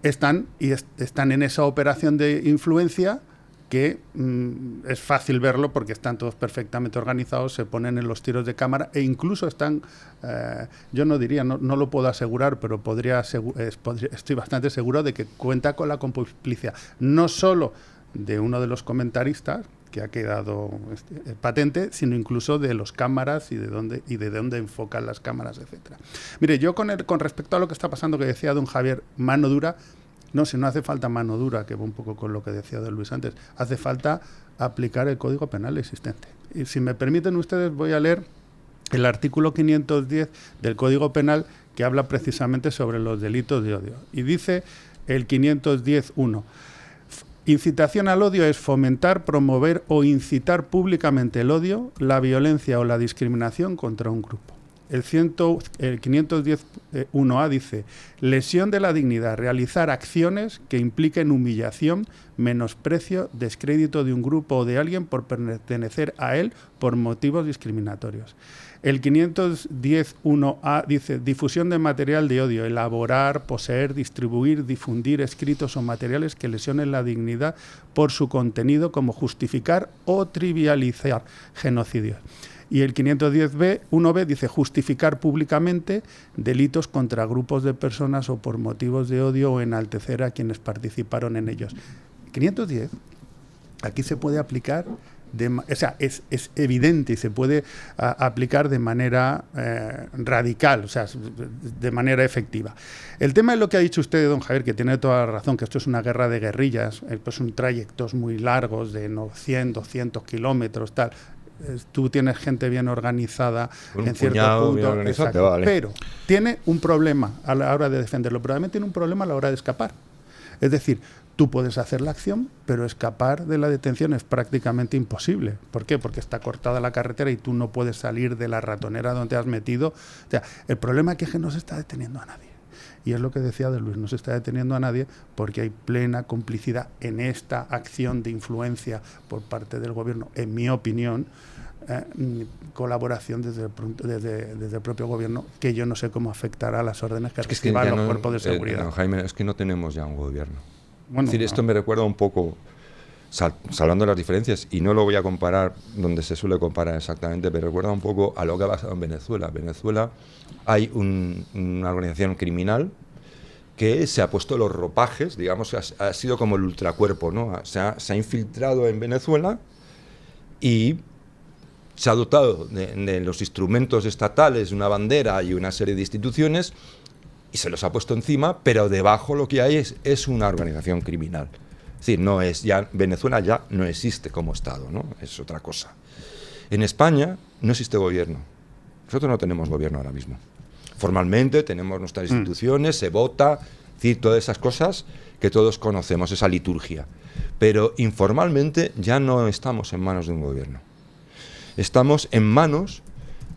están en esa operación de influencia que es fácil verlo porque están todos perfectamente organizados, se ponen en los tiros de cámara e incluso están, yo no diría, no lo puedo asegurar, pero estoy bastante seguro de que cuenta con la complicidad, no solo de uno de los comentaristas, que ha quedado patente, sino incluso de los cámaras y de dónde enfocan las cámaras, etcétera. Mire, yo con respecto a lo que está pasando, que decía don Javier, mano dura, no hace falta mano dura, que va un poco con lo que decía don Luis antes, hace falta aplicar el Código Penal existente. Y si me permiten ustedes, voy a leer el artículo 510 del Código Penal, que habla precisamente sobre los delitos de odio. Y dice el 510.1: incitación al odio es fomentar, promover o incitar públicamente el odio, la violencia o la discriminación contra un grupo. El 510.1a dice: lesión de la dignidad, realizar acciones que impliquen humillación, menosprecio, descrédito de un grupo o de alguien por pertenecer a él por motivos discriminatorios. El 510.1a dice: difusión de material de odio, elaborar, poseer, distribuir, difundir escritos o materiales que lesionen la dignidad por su contenido, como justificar o trivializar genocidios. Y el 510.1b dice: justificar públicamente delitos contra grupos de personas o por motivos de odio o enaltecer a quienes participaron en ellos. 510, aquí se puede aplicar, es evidente y se puede aplicar de manera radical, o sea, de manera efectiva. El tema es lo que ha dicho usted, don Javier, que tiene toda la razón, que esto es una guerra de guerrillas, pues son trayectos muy largos de 100, 200 kilómetros, tal. Tú tienes gente bien organizada en cierto punto, exacto, vale. Pero tiene un problema a la hora de defenderlo, pero también tiene un problema a la hora de escapar. Es decir, tú puedes hacer la acción, pero escapar de la detención es prácticamente imposible. ¿Por qué? Porque está cortada la carretera y tú no puedes salir de la ratonera donde te has metido. O sea, el problema es que no se está deteniendo a nadie. Y es lo que decía de Luis, no se está deteniendo a nadie porque hay plena complicidad en esta acción de influencia por parte del gobierno, en mi opinión, colaboración desde el propio gobierno, que yo no sé cómo afectará a las órdenes que reciban los cuerpos de seguridad. Jaime, es que no tenemos ya un gobierno. Bueno, es decir, esto me recuerda un poco, salvando las diferencias, y no lo voy a comparar donde se suele comparar exactamente, pero recuerda un poco a lo que ha pasado en Venezuela. En Venezuela hay una organización criminal que se ha puesto los ropajes, digamos, ha sido como el ultracuerpo, ¿no? Se ha infiltrado en Venezuela y se ha dotado de los instrumentos estatales, una bandera y una serie de instituciones, y se los ha puesto encima, pero debajo lo que hay es una organización criminal. Es decir, Venezuela ya no existe como Estado, ¿no? Es otra cosa. En España no existe gobierno. Nosotros no tenemos gobierno ahora mismo. Formalmente tenemos nuestras instituciones, se vota, es decir, todas esas cosas que todos conocemos, esa liturgia. Pero informalmente ya no estamos en manos de un gobierno. Estamos en manos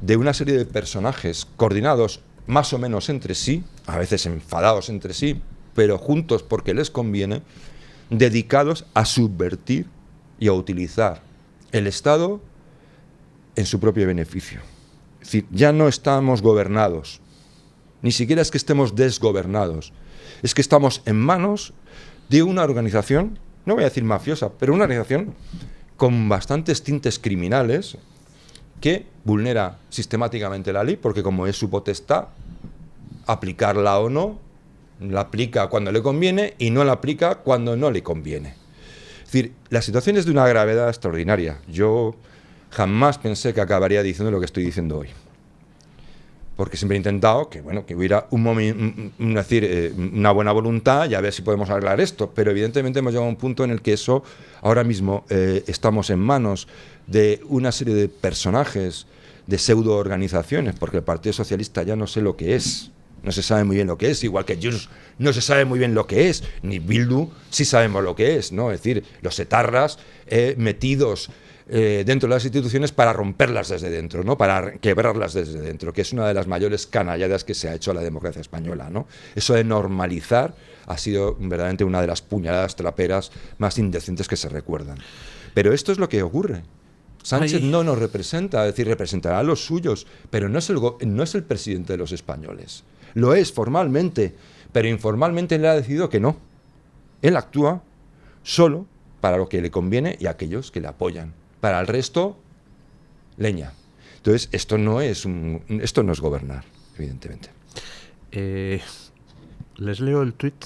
de una serie de personajes coordinados más o menos entre sí, a veces enfadados entre sí, pero juntos porque les conviene, dedicados a subvertir y a utilizar el Estado en su propio beneficio. Es decir, ya no estamos gobernados, ni siquiera es que estemos desgobernados, es que estamos en manos de una organización, no voy a decir mafiosa, pero una organización con bastantes tintes criminales, que vulnera sistemáticamente la ley, porque como es su potestad, aplicarla o no, la aplica cuando le conviene y no la aplica cuando no le conviene. Es decir, la situación es de una gravedad extraordinaria. Yo jamás pensé que acabaría diciendo lo que estoy diciendo hoy, porque siempre he intentado que hubiera una buena voluntad y a ver si podemos arreglar esto, pero evidentemente hemos llegado a un punto en el que eso, ahora mismo estamos en manos de una serie de personajes, de pseudo-organizaciones, porque el Partido Socialista ya no sé lo que es, no se sabe muy bien lo que es, igual que Junts no se sabe muy bien lo que es, ni Bildu sí sabemos lo que es, ¿no? Es decir, los etarras metidos dentro de las instituciones para romperlas desde dentro, ¿no? Para quebrarlas desde dentro, que es una de las mayores canalladas que se ha hecho a la democracia española, ¿no? Eso de normalizar ha sido verdaderamente una de las puñaladas traperas más indecentes que se recuerdan. Pero esto es lo que ocurre. Sánchez no nos representa, es decir, representará a los suyos, pero no es el presidente de los españoles. Lo es formalmente, pero informalmente él ha decidido que no. Él actúa solo para lo que le conviene y aquellos que le apoyan. Para el resto, leña. Entonces, esto no es gobernar, evidentemente. Les leo el tuit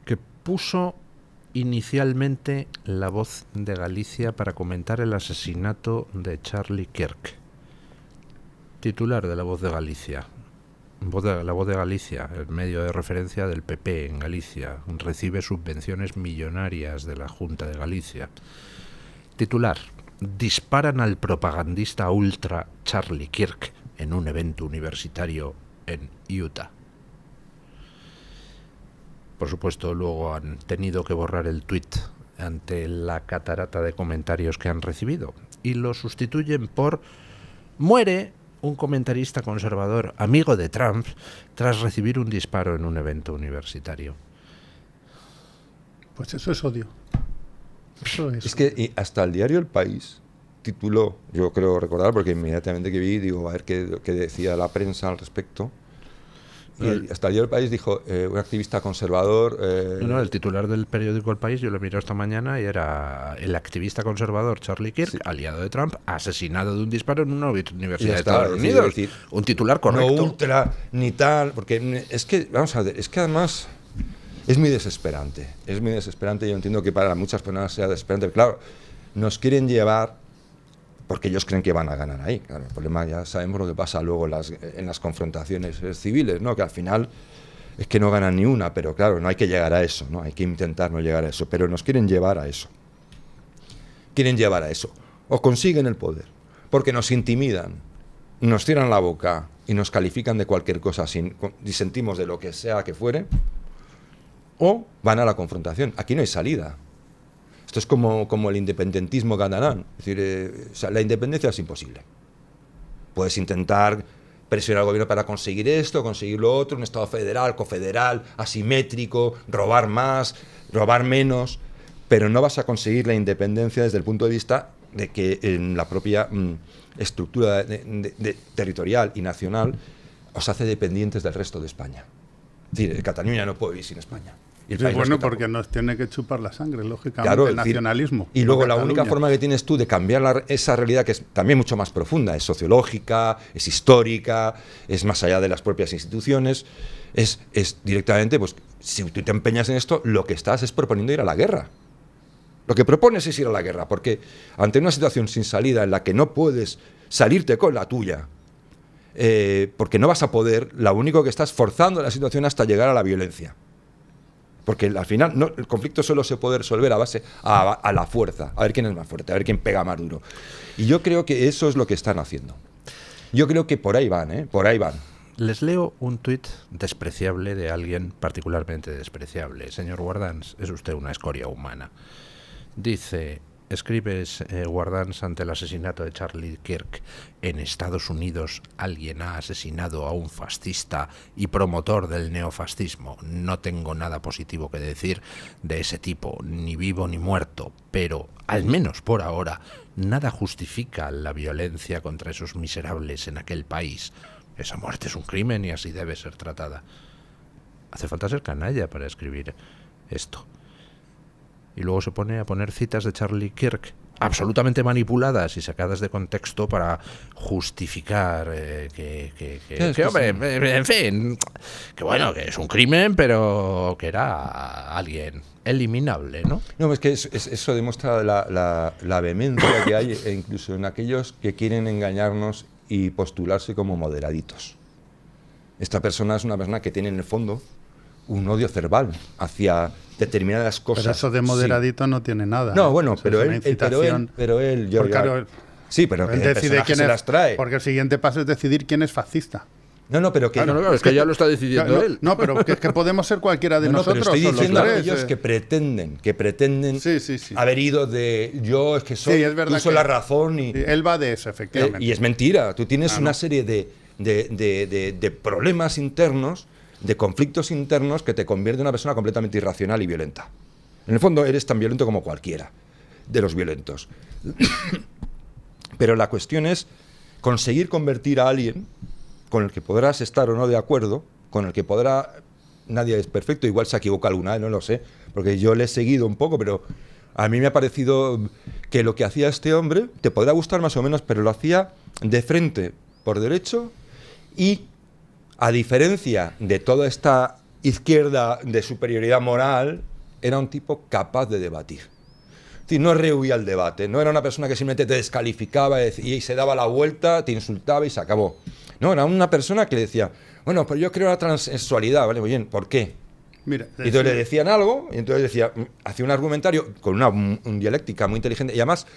que puso inicialmente La Voz de Galicia para comentar el asesinato de Charlie Kirk. Titular de La Voz de Galicia. La Voz de Galicia, el medio de referencia del PP en Galicia, recibe subvenciones millonarias de la Junta de Galicia. Titular: disparan al propagandista ultra Charlie Kirk en un evento universitario en Utah. Por supuesto, luego han tenido que borrar el tuit ante la catarata de comentarios que han recibido y lo sustituyen por: muere un comentarista conservador amigo de Trump tras recibir un disparo en un evento universitario. Pues eso es odio. Eso es que hasta el diario El País tituló, yo creo recordar, porque inmediatamente que vi, digo, a ver qué decía la prensa al respecto. Y hasta el diario El País dijo, un activista conservador... No, el titular del periódico El País, yo lo miré esta mañana, y era: el activista conservador Charlie Kirk, sí, aliado de Trump, asesinado de un disparo en una universidad de Estados Unidos. Decir, un titular correcto. No ultra, ni tal, porque es que, vamos a ver, es que además es muy desesperante. Es muy desesperante, yo entiendo que para muchas personas sea desesperante, pero claro, nos quieren llevar... porque ellos creen que van a ganar ahí. Claro, el problema, ya sabemos lo que pasa luego en las confrontaciones civiles, ¿no? Que al final es que no ganan ni una, pero claro, no hay que llegar a eso, ¿no? Hay que intentar no llegar a eso, pero nos quieren llevar a eso. Quieren llevar a eso. O consiguen el poder, porque nos intimidan, nos cierran la boca y nos califican de cualquier cosa sin disentimos de lo que sea que fuere, o van a la confrontación. Aquí no hay salida. Esto es como el independentismo catalán. Es decir, o sea, la independencia es imposible. Puedes intentar presionar al gobierno para conseguir esto, conseguir lo otro, un Estado federal, confederal, asimétrico, robar más, robar menos, pero no vas a conseguir la independencia desde el punto de vista de que en la propia estructura territorial y nacional os hace dependientes del resto de España. Es decir, Cataluña no puede vivir sin España. Y sí, bueno, porque nos tiene que chupar la sangre, lógicamente, claro, el nacionalismo. Y luego la única forma que tienes tú de cambiar esa realidad, que es también mucho más profunda, es sociológica, es histórica, es más allá de las propias instituciones, es directamente, pues, si tú te empeñas en esto, lo que estás es proponiendo ir a la guerra. Lo que propones es ir a la guerra, porque ante una situación sin salida en la que no puedes salirte con la tuya, porque no vas a poder, lo único que estás forzando la situación hasta llegar a la violencia. Porque al final el conflicto solo se puede resolver a base a la fuerza, a ver quién es más fuerte, a ver quién pega más duro. Y yo creo que eso es lo que están haciendo. Yo creo que por ahí van, por ahí van. Les leo un tuit despreciable de alguien particularmente despreciable. Señor Guardans, es usted una escoria humana. Dice: escribes, Guardans, ante el asesinato de Charlie Kirk: en Estados Unidos alguien ha asesinado a un fascista y promotor del neofascismo. No tengo nada positivo que decir de ese tipo, ni vivo ni muerto, pero, al menos por ahora, nada justifica la violencia contra esos miserables en aquel país. Esa muerte es un crimen y así debe ser tratada. Hace falta ser canalla para escribir esto. Y luego se pone a poner citas de Charlie Kirk, absolutamente manipuladas y sacadas de contexto para justificar que hombre, en fin, que bueno, que es un crimen, pero que era alguien eliminable, ¿no? No, es que eso demuestra la vehemencia que hay incluso en aquellos que quieren engañarnos y postularse como moderaditos. Esta persona es una persona que tiene en el fondo un odio cerval hacia determinadas cosas. Pero eso de moderadito sí. No tiene nada. No, bueno, pero él, sí, pero él decide quién se las trae. Porque el siguiente paso es decidir quién es fascista. No, pero que es que ya lo está decidiendo él. No, pero que podemos ser cualquiera de nosotros. Pero estoy diciendo a ellos que pretenden sí. haber ido de yo es que soy, uso la razón y él va de eso, efectivamente. Y es mentira. Tú tienes una serie de problemas internos, de conflictos internos que te convierte en una persona completamente irracional y violenta. En el fondo eres tan violento como cualquiera de los violentos. Pero la cuestión es conseguir convertir a alguien con el que podrás estar o no de acuerdo, con el que nadie es perfecto, igual se equivoca alguna vez, no lo sé, porque yo le he seguido un poco, pero a mí me ha parecido que lo que hacía este hombre, te podrá gustar más o menos, pero lo hacía de frente, por derecho, y a diferencia de toda esta izquierda de superioridad moral, era un tipo capaz de debatir. Es decir, no rehuía el debate, no era una persona que simplemente te descalificaba y se daba la vuelta, te insultaba y se acabó. No, era una persona que le decía, bueno, pero yo creo en la transexualidad, ¿vale? Muy bien, ¿por qué? Mira, Y entonces le decían algo, y entonces decía, hacía un argumentario con una dialéctica muy inteligente, y además,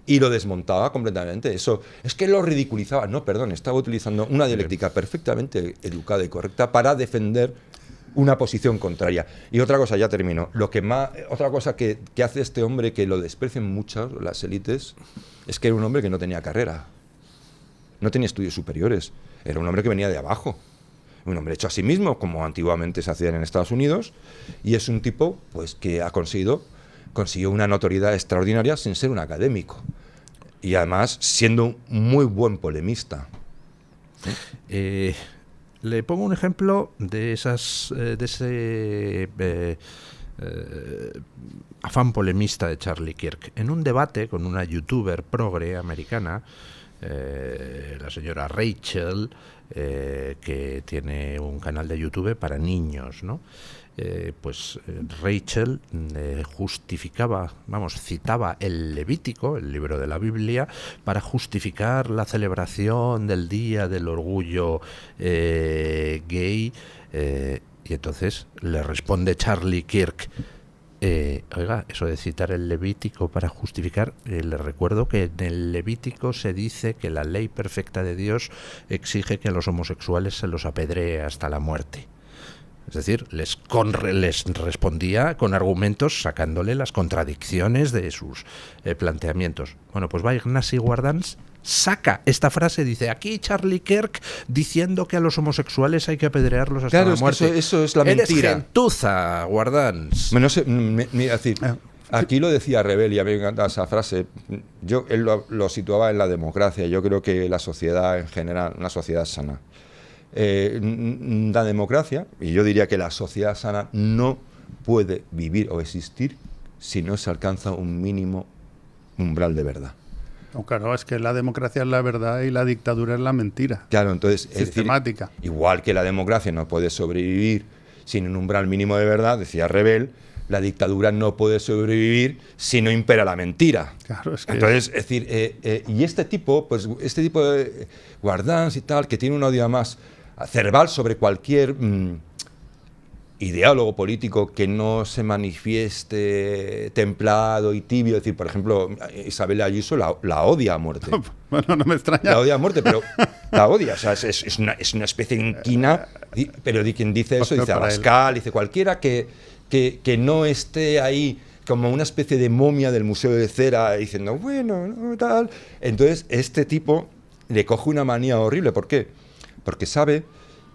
y lo desmontaba completamente. Eso es que lo ridiculizaba. No, perdón, estaba utilizando una dialéctica perfectamente educada y correcta para defender una posición contraria. Y otra cosa, ya termino. Otra cosa que hace este hombre, que lo desprecian mucho las élites, es que era un hombre que no tenía carrera. No tenía estudios superiores. Era un hombre que venía de abajo. Un hombre hecho a sí mismo, como antiguamente se hacían en Estados Unidos, y es un tipo pues que consiguió una notoriedad extraordinaria sin ser un académico. Y además siendo un muy buen polemista. Le pongo un ejemplo de ese afán polemista de Charlie Kirk. En un debate con una youtuber progre americana, la señora Rachel, que tiene un canal de YouTube para niños, ¿no? Rachel citaba el Levítico, el libro de la Biblia, para justificar la celebración del Día del Orgullo gay, y entonces le responde Charlie Kirk, oiga, eso de citar el Levítico para justificar, le recuerdo que en el Levítico se dice que la ley perfecta de Dios exige que a los homosexuales se los apedree hasta la muerte. Es decir, les respondía con argumentos, sacándole las contradicciones de sus planteamientos. Bueno, pues va Ignasi Guardans, saca esta frase, dice, aquí Charlie Kirk diciendo que a los homosexuales hay que apedrearlos hasta la muerte. Claro, eso es la mentira. Eres gentuza, Guardans. No sé, decir, aquí lo decía Rebel, y a mí me encanta esa frase. Él lo situaba en la democracia. Yo creo que la sociedad en general, una sociedad sana. La democracia, y yo diría que la sociedad sana no puede vivir o existir si no se alcanza un mínimo umbral de verdad. No, claro, es que la democracia es la verdad y la dictadura es la mentira. Claro, entonces sistemática. Es decir, igual que la democracia no puede sobrevivir sin un umbral mínimo de verdad, decía Rebel, la dictadura no puede sobrevivir si no impera la mentira. Claro, es que entonces, es decir, y este tipo de Guardans y tal, que tiene un odio más cerval sobre cualquier ideólogo político que no se manifieste templado y tibio. Es decir, por ejemplo, Isabel Ayuso la odia a muerte. Bueno, no me extraña. La odia a muerte, pero la odia. O sea, es una especie de inquina. Pero quien dice eso, dice Abascal, dice cualquiera que no esté ahí como una especie de momia del Museo de Cera diciendo, bueno, no, tal. Entonces, este tipo le coge una manía horrible. ¿Por qué? Porque sabe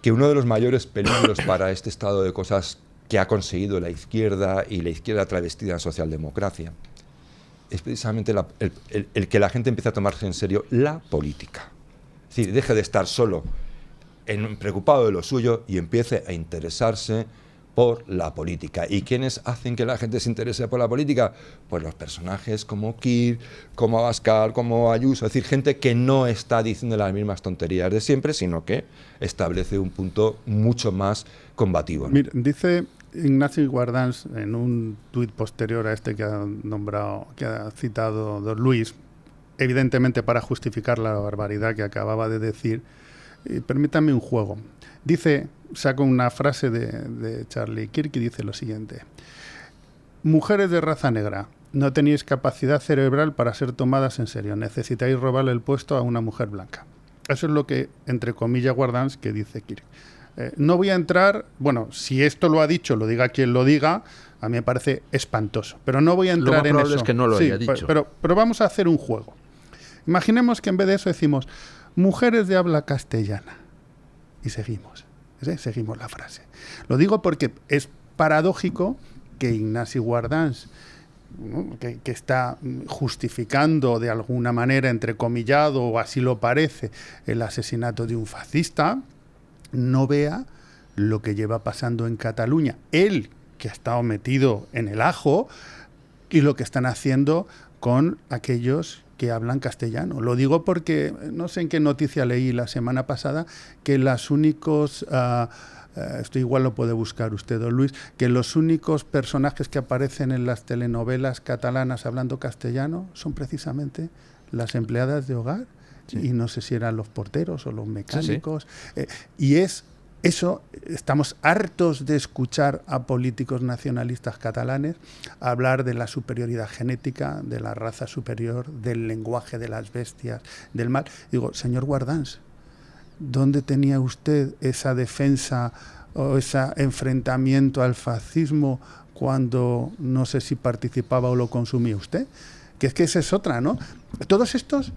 que uno de los mayores peligros para este estado de cosas que ha conseguido la izquierda y la izquierda travestida en socialdemocracia es precisamente el que la gente empiece a tomarse en serio la política. Es decir, deje de estar solo preocupado de lo suyo y empiece a interesarse por la política. ¿Y quiénes hacen que la gente se interese por la política? Pues los personajes como Kirk, como Abascal, como Ayuso, es decir, gente que no está diciendo las mismas tonterías de siempre, sino que establece un punto mucho más combativo, ¿no? Mira, dice Ignasi Guardans en un tuit posterior a este que ha citado don Luis, evidentemente para justificar la barbaridad que acababa de decir, permítame un juego. Dice, saco una frase de Charlie Kirk y dice lo siguiente: mujeres de raza negra, no tenéis capacidad cerebral para ser tomadas en serio, necesitáis robarle el puesto a una mujer blanca. Eso es lo que, entre comillas, Guardans, que dice Kirk. No voy a entrar, bueno, si esto lo ha dicho, lo diga quien lo diga, a mí me parece espantoso, pero no voy a entrar en eso. Lo más probable es que no lo haya dicho. Pero vamos a hacer un juego. Imaginemos que en vez de eso decimos mujeres de habla castellana. Y seguimos la frase. Lo digo porque es paradójico que Ignasi Guardans, ¿no?, que está justificando de alguna manera, entrecomillado, o así lo parece, el asesinato de un fascista, no vea lo que lleva pasando en Cataluña. Él, que ha estado metido en el ajo, y lo que están haciendo con aquellos que hablan castellano. Lo digo porque no sé en qué noticia leí la semana pasada que los únicos, esto igual lo puede buscar usted, don Luis, que los únicos personajes que aparecen en las telenovelas catalanas hablando castellano son precisamente las empleadas de hogar. Sí. Y no sé si eran los porteros o los mecánicos. Sí, sí. Y eso, estamos hartos de escuchar a políticos nacionalistas catalanes hablar de la superioridad genética, de la raza superior, del lenguaje de las bestias, del mal. Digo, señor Guardans, ¿dónde tenía usted esa defensa o ese enfrentamiento al fascismo cuando no sé si participaba o lo consumía usted? Que es que esa es otra, ¿no? Todos estos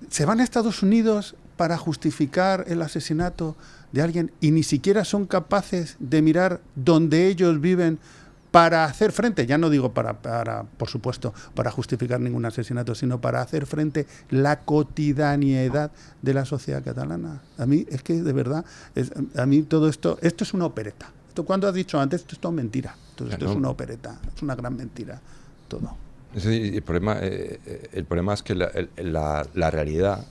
se van a Estados Unidos para justificar el asesinato de alguien y ni siquiera son capaces de mirar donde ellos viven para hacer frente, ya no digo para por supuesto, para justificar ningún asesinato, sino para hacer frente la cotidianidad de la sociedad catalana. A mí, es que de verdad, a mí todo esto es una opereta. Esto, cuando has dicho antes, esto es todo mentira. Esto es una opereta, es una gran mentira, todo. Sí, el problema es que la realidad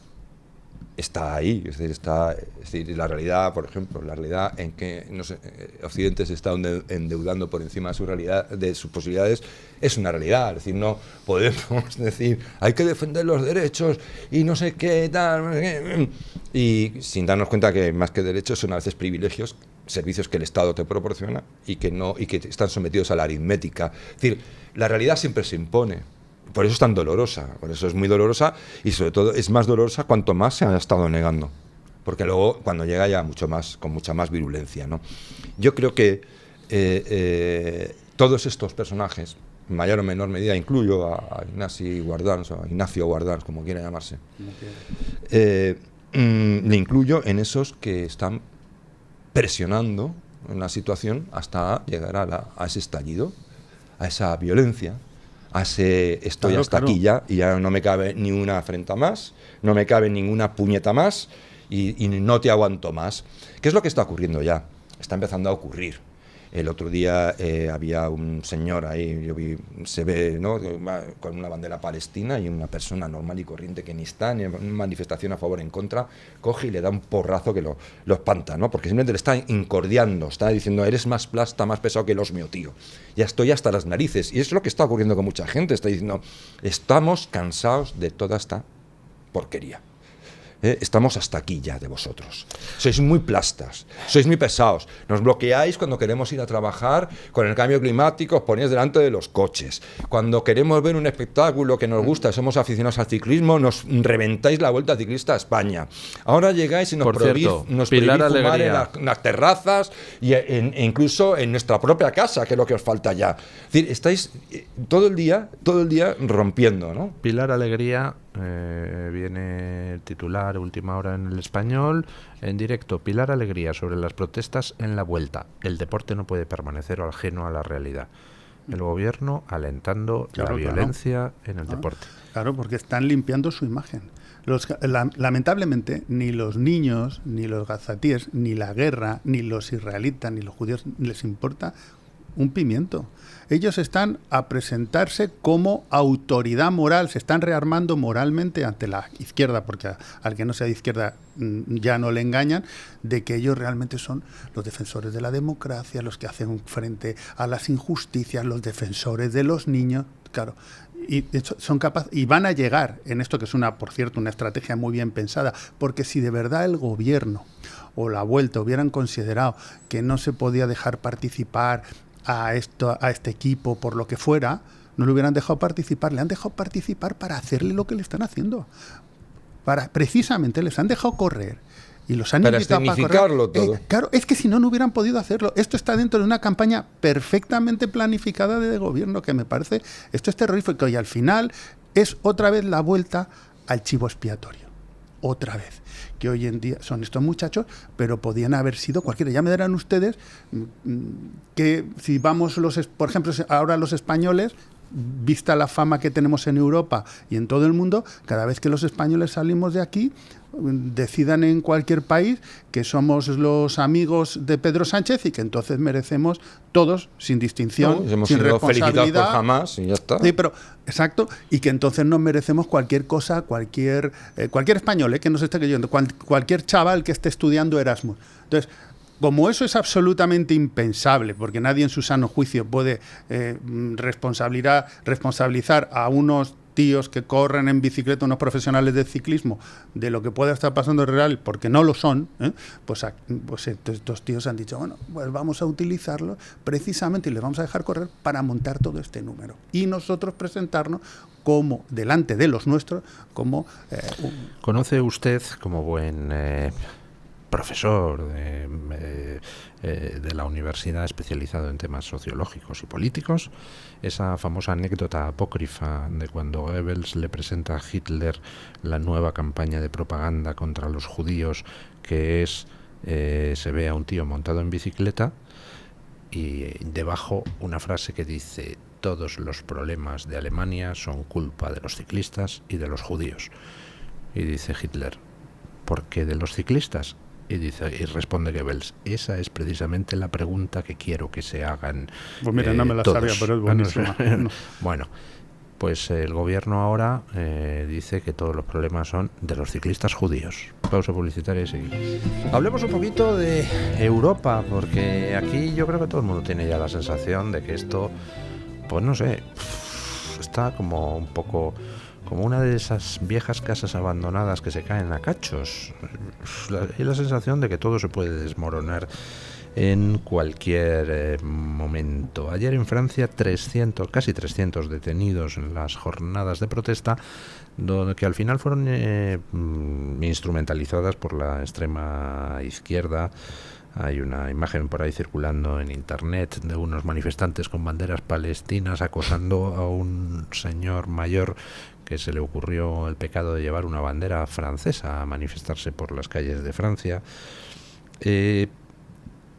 está ahí, es decir, la realidad, por ejemplo, la realidad en que Occidente se está endeudando por encima de su realidad, de sus posibilidades, es una realidad. Es decir, no podemos decir hay que defender los derechos y no sé qué tal, y sin darnos cuenta que más que derechos son a veces privilegios, servicios que el Estado te proporciona y que están sometidos a la aritmética. Es decir, la realidad siempre se impone. Por eso es tan dolorosa, por eso es muy dolorosa, y sobre todo es más dolorosa cuanto más se ha estado negando, porque luego cuando llega ya con mucha más virulencia, ¿no? Yo creo que todos estos personajes, en mayor o menor medida, incluyo a Ignacio Guardans, como quiera llamarse, le incluyo en esos que están presionando en la situación hasta llegar a ese estallido, a esa violencia, a ese estoy hasta aquí ya, y ya no me cabe ni una afrenta más, no me cabe ninguna puñeta más, y no te aguanto más. ¿Qué es lo que está ocurriendo ya? Está empezando a ocurrir. El otro día había un señor ahí, yo vi, se ve, ¿no?, con una bandera palestina, y una persona normal y corriente que ni está en una manifestación a favor o en contra, coge y le da un porrazo que lo espanta, ¿no? Porque simplemente le está incordiando, está diciendo, eres más plasta, más pesado que los mío, tío. Ya estoy hasta las narices. Y eso es lo que está ocurriendo con mucha gente. Está diciendo, estamos cansados de toda esta porquería. Estamos hasta aquí ya de vosotros. Sois muy plastas, sois muy pesados. Nos bloqueáis cuando queremos ir a trabajar, con el cambio climático os ponéis delante de los coches. Cuando queremos ver un espectáculo que nos gusta, somos aficionados al ciclismo, nos reventáis la Vuelta Ciclista a España. Ahora llegáis y nos prohibís fumar en las terrazas e incluso en nuestra propia casa, que es lo que os falta ya. Es decir, estáis todo el día rompiendo, ¿no? Pilar Alegría, viene el titular, última hora en El Español, en directo. Pilar Alegría sobre las protestas en la Vuelta. El deporte no puede permanecer ajeno a la realidad. El gobierno alentando la violencia en el deporte. Claro, porque están limpiando su imagen. Lamentablemente, ni los niños, ni los gazatíes, ni la guerra, ni los israelitas, ni los judíos les importa un pimiento. Ellos están a presentarse como autoridad moral, se están rearmando moralmente ante la izquierda, porque al que no sea de izquierda ya no le engañan, de que ellos realmente son los defensores de la democracia, los que hacen frente a las injusticias, los defensores de los niños, claro. Y son capaces, y van a llegar en esto, que es por cierto, una estrategia muy bien pensada, porque si de verdad el gobierno o la Vuelta hubieran considerado que no se podía dejar participar a este equipo por lo que fuera, no le hubieran dejado participar. Le han dejado participar para hacerle lo que le están haciendo. Precisamente les han dejado correr y los han invitado para correr. Todo. Claro, es que si no hubieran podido hacerlo. Esto está dentro de una campaña perfectamente planificada de gobierno, que me parece, esto es terrorífico, y al final es otra vez la vuelta al chivo expiatorio. Otra vez. Que hoy en día son estos muchachos, pero podían haber sido cualquiera. Ya me dirán ustedes que si vamos por ejemplo, ahora los españoles, vista la fama que tenemos en Europa y en todo el mundo, cada vez que los españoles salimos de aquí, decidan en cualquier país que somos los amigos de Pedro Sánchez y que entonces merecemos todos, sin distinción, sin responsabilidad, por jamás y ya está. Sí, pero exacto, y que entonces nos merecemos cualquier cosa, cualquier español que nos esté creyendo, cualquier chaval que esté estudiando Erasmus. Entonces, como eso es absolutamente impensable, porque nadie en su sano juicio puede responsabilizar a unos tíos que corren en bicicleta, unos profesionales de ciclismo, de lo que pueda estar pasando en real, porque no lo son, pues estos tíos han dicho, bueno, pues vamos a utilizarlo precisamente y les vamos a dejar correr para montar todo este número. Y nosotros presentarnos como, delante de los nuestros, como... ¿Conoce usted, como buen profesor de la universidad especializado en temas sociológicos y políticos, esa famosa anécdota apócrifa de cuando Goebbels le presenta a Hitler la nueva campaña de propaganda contra los judíos, que es se ve a un tío montado en bicicleta y debajo una frase que dice: todos los problemas de Alemania son culpa de los ciclistas y de los judíos. Y dice Hitler: ¿por qué de los ciclistas? Y responde Goebbels: esa es precisamente la pregunta que quiero que se hagan. Pues mira, no me la sabía, pero es buenísima. No. Bueno, pues el gobierno ahora dice que todos los problemas son de los ciclistas judíos. Pausa publicitaria y seguimos. Hablemos un poquito de Europa, porque aquí yo creo que todo el mundo tiene ya la sensación de que esto, pues no sé, está como un poco... como una de esas viejas casas abandonadas que se caen a cachos. Hay la sensación de que todo se puede desmoronar en cualquier momento. Ayer en Francia casi 300 detenidos en las jornadas de protesta, que al final fueron instrumentalizadas por la extrema izquierda. Hay una imagen por ahí circulando en internet de unos manifestantes con banderas palestinas acosando a un señor mayor que se le ocurrió el pecado de llevar una bandera francesa a manifestarse por las calles de Francia.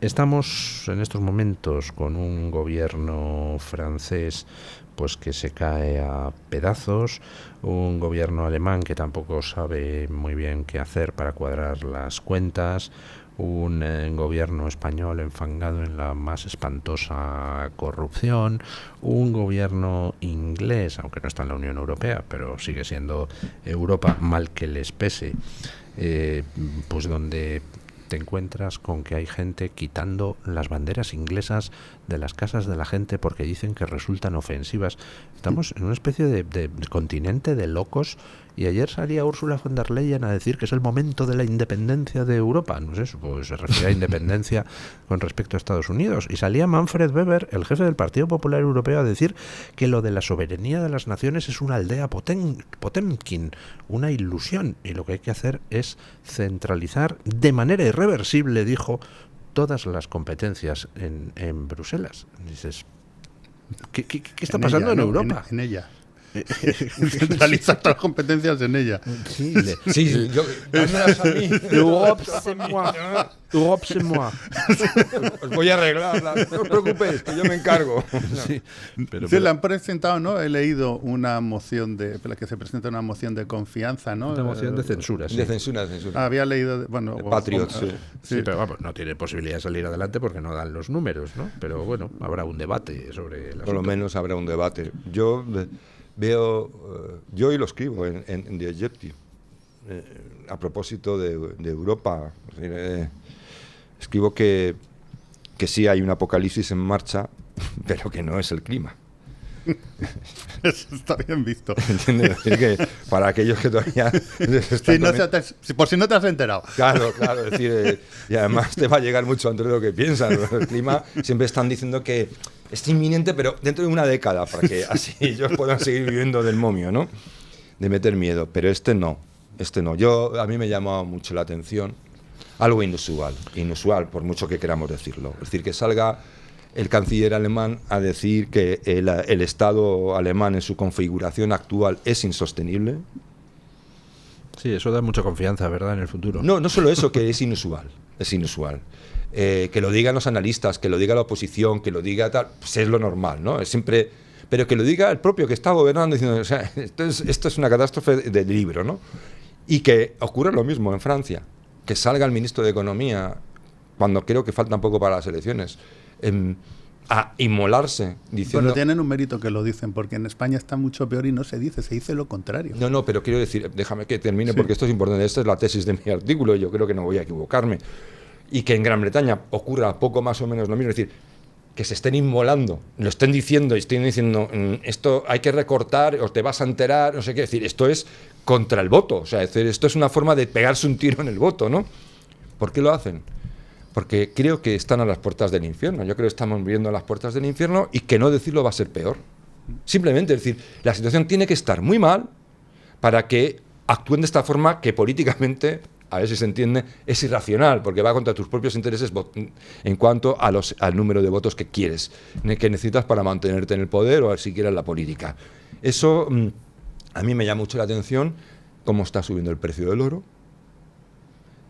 Estamos en estos momentos con un gobierno francés pues que se cae a pedazos, un gobierno alemán que tampoco sabe muy bien qué hacer para cuadrar las cuentas, un gobierno español enfangado en la más espantosa corrupción, un gobierno inglés, aunque no está en la Unión Europea, pero sigue siendo Europa, mal que les pese, pues donde te encuentras con que hay gente quitando las banderas inglesas de las casas de la gente porque dicen que resultan ofensivas. Estamos en una especie de continente de locos, y ayer salía Ursula von der Leyen a decir que es el momento de la independencia de Europa. No sé, pues se refiere a independencia con respecto a Estados Unidos. Y salía Manfred Weber, el jefe del Partido Popular Europeo, a decir que lo de la soberanía de las naciones es una aldea Potemkin, una ilusión, y lo que hay que hacer es centralizar de manera irreversible, dijo, todas las competencias en Bruselas. Dices, ¿qué está pasando en Europa? En ella. Centralizar todas las competencias en ella. Sí, dámelas a mí. Europe, c'est moi. Os voy a arreglarla, no os preocupéis, que yo me encargo. Sí, pero le han presentado, ¿no? He leído una moción que se presenta una moción de confianza, ¿no? Una moción de censura, sí. De censura. Había leído, bueno, Patriots, sí. Sí, pero vamos, no tiene posibilidad de salir adelante porque no dan los números, ¿no? Pero bueno, habrá un debate sobre el asunto. Por lo menos habrá un debate. Yo veo, yo hoy lo escribo en The Objective, a propósito de Europa. Escribo que sí hay un apocalipsis en marcha, pero que no es el clima. Eso está bien visto. ¿Entiendes? Es que para aquellos que todavía... por si no te has enterado. Claro, es decir, y además te va a llegar mucho antes de lo que piensas. El clima siempre están diciendo que es inminente, pero dentro de una década, para que así ellos puedan seguir viviendo del momio, ¿no? De meter miedo, pero este no. A mí me llama mucho la atención algo inusual, por mucho que queramos decirlo. Es decir, que salga el canciller alemán a decir que el Estado alemán en su configuración actual es insostenible. Sí, eso da mucha confianza, ¿verdad?, en el futuro. No solo eso, que es inusual. Que lo digan los analistas, que lo diga la oposición, que lo diga tal, pues es lo normal, ¿no? Es siempre, pero que lo diga el propio que está gobernando diciendo, o sea, esto es una catástrofe de libro, ¿no? Y que ocurra lo mismo en Francia, que salga el ministro de Economía, cuando creo que falta un poco para las elecciones, a inmolarse diciendo... Pero tienen un mérito que lo dicen, porque en España está mucho peor y no se dice lo contrario. No, pero quiero decir, déjame que termine, Sí. porque esto es importante. Esta es la tesis de mi artículo, y yo creo que no voy a equivocarme. Y que en Gran Bretaña ocurra poco más o menos lo mismo, es decir, que se estén inmolando, lo estén diciendo y estén diciendo, esto hay que recortar, o te vas a enterar, no sé qué decir, esto es contra el voto, o sea, es decir, esto es una forma de pegarse un tiro en el voto, ¿no? ¿Por qué lo hacen? Porque creo que están a las puertas del infierno, yo creo que estamos viviendo a las puertas del infierno y que no decirlo va a ser peor. Simplemente, es decir, la situación tiene que estar muy mal para que actúen de esta forma que políticamente, a ver si se entiende, es irracional, porque va contra tus propios intereses en cuanto a al número de votos que quieres, que necesitas para mantenerte en el poder o siquiera en la política. Eso a mí me llama mucho la atención, cómo está subiendo el precio del oro,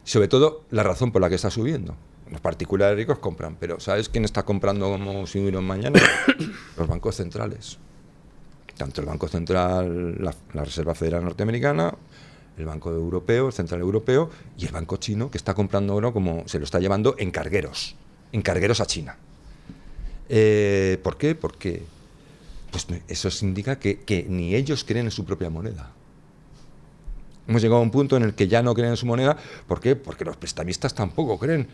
sobre todo la razón por la que está subiendo. Los particulares ricos compran, pero ¿sabes quién está comprando como si hubiera un mañana? Los bancos centrales. Tanto el Banco Central, la Reserva Federal Norteamericana, el Banco Europeo, el Central Europeo y el Banco Chino, que está comprando oro como se lo está llevando en cargueros a China. ¿Por qué? Porque pues, eso indica que ni ellos creen en su propia moneda. Hemos llegado a un punto en el que ya no creen en su moneda. ¿Por qué? Porque los prestamistas tampoco creen.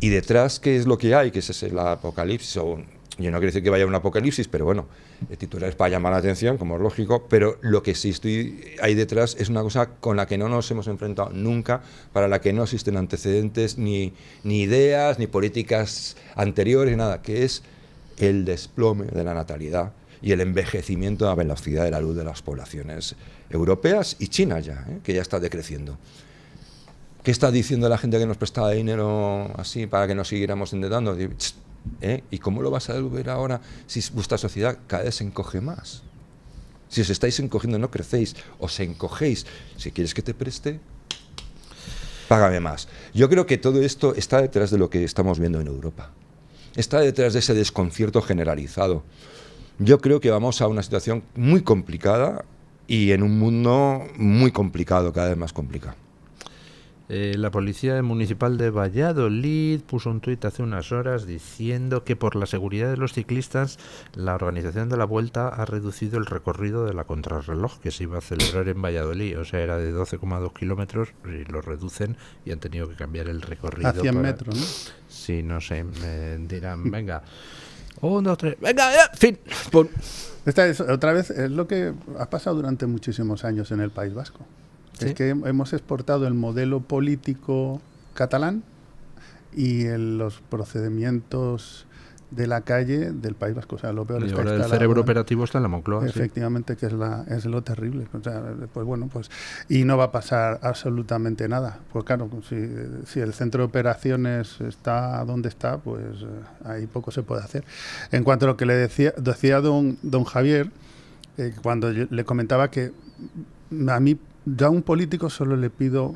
Y detrás, ¿qué es lo que hay? Que ese es el apocalipsis. Yo no quiero decir que vaya a un apocalipsis, pero bueno, el titular es para llamar la atención, como es lógico, pero lo que sí hay detrás es una cosa con la que no nos hemos enfrentado nunca, para la que no existen antecedentes, ni ideas, ni políticas anteriores, nada, que es el desplome de la natalidad y el envejecimiento a la velocidad de la luz de las poblaciones europeas y chinas ya, que ya está decreciendo. ¿Qué está diciendo la gente que nos prestaba dinero así para que nos siguiéramos endeudando? ¿Y cómo lo vas a devolver ahora si vuestra sociedad cada vez se encoge más? Si os estáis encogiendo no crecéis, os encogéis. Si quieres que te preste, págame más. Yo creo que todo esto está detrás de lo que estamos viendo en Europa. Está detrás de ese desconcierto generalizado. Yo creo que vamos a una situación muy complicada y en un mundo muy complicado, cada vez más complicado. La Policía Municipal de Valladolid puso un tuit hace unas horas diciendo que por la seguridad de los ciclistas la organización de la Vuelta ha reducido el recorrido de la contrarreloj que se iba a celebrar en Valladolid. O sea, era de 12,2 kilómetros y lo reducen y han tenido que cambiar el recorrido. A 100 metros, ¿no? Sí, no sé, me dirán, venga, 1, 2, 3, venga, ya, fin. Pum. Esta es, otra vez, es lo que ha pasado durante muchísimos años en el País Vasco. ¿Sí? Es que hemos exportado el modelo político catalán y los procedimientos de la calle del País Vasco. O sea, lo peor y es ahora que el cerebro operativo está en la Moncloa. Efectivamente, sí. Que es lo terrible. O sea, pues bueno, pues y no va a pasar absolutamente nada. Pues claro, si el centro de operaciones está donde está, pues ahí poco se puede hacer. En cuanto a lo que le decía don Javier, cuando yo le comentaba que a mí, yo a un político solo le pido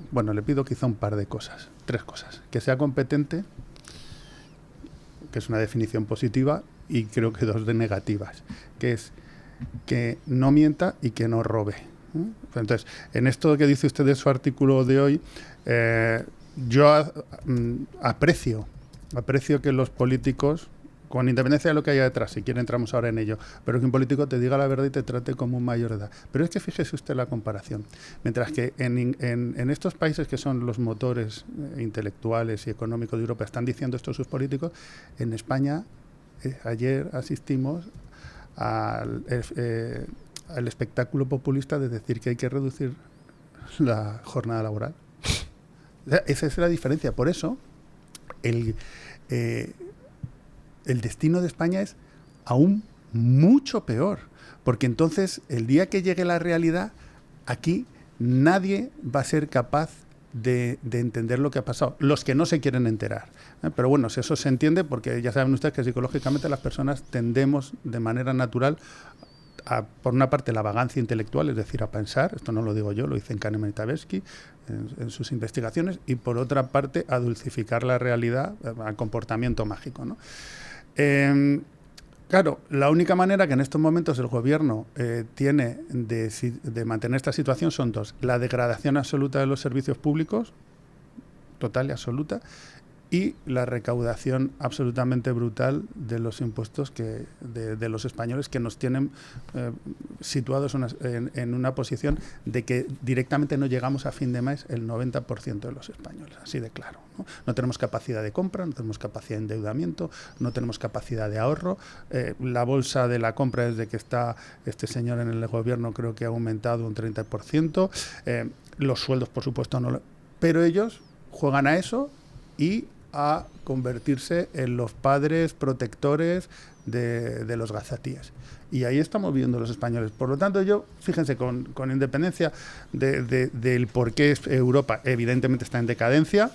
quizá un par de cosas, 3 cosas. Que sea competente, que es una definición positiva, y creo que 2 de negativas, que es que no mienta y que no robe. Entonces, en esto que dice usted de su artículo de hoy, yo aprecio que los políticos, con independencia de lo que haya detrás, si quiere entramos ahora en ello, pero que un político te diga la verdad y te trate como un mayor de edad. Pero es que fíjese usted la comparación. Mientras que en estos países que son los motores intelectuales y económicos de Europa están diciendo esto sus políticos, en España ayer asistimos al espectáculo populista de decir que hay que reducir la jornada laboral. Esa es la diferencia. Por eso el destino de España es aún mucho peor, porque entonces el día que llegue la realidad, aquí nadie va a ser capaz de entender lo que ha pasado, los que no se quieren enterar. Pero bueno, eso se entiende porque ya saben ustedes que psicológicamente las personas tendemos de manera natural a, por una parte, la vagancia intelectual, es decir, a pensar, esto no lo digo yo, lo dice Kahneman y Tversky en sus investigaciones, y por otra parte, a dulcificar la realidad, al comportamiento mágico, ¿no? Claro, la única manera que en estos momentos el gobierno tiene de mantener esta situación son dos. La degradación absoluta de los servicios públicos, total y absoluta, y la recaudación absolutamente brutal de los impuestos de los españoles, que nos tienen situados en una posición de que directamente no llegamos a fin de mes el 90% de los españoles, así de claro, ¿no? No tenemos capacidad de compra, no tenemos capacidad de endeudamiento, no tenemos capacidad de ahorro. La bolsa de la compra, desde que está este señor en el gobierno, creo que ha aumentado un 30%. Los sueldos, por supuesto, no. Pero ellos juegan a eso y a convertirse en los padres protectores de los gazatíes. Y ahí estamos viviendo los españoles. Por lo tanto, yo, fíjense, con independencia del por qué Europa evidentemente está en decadencia,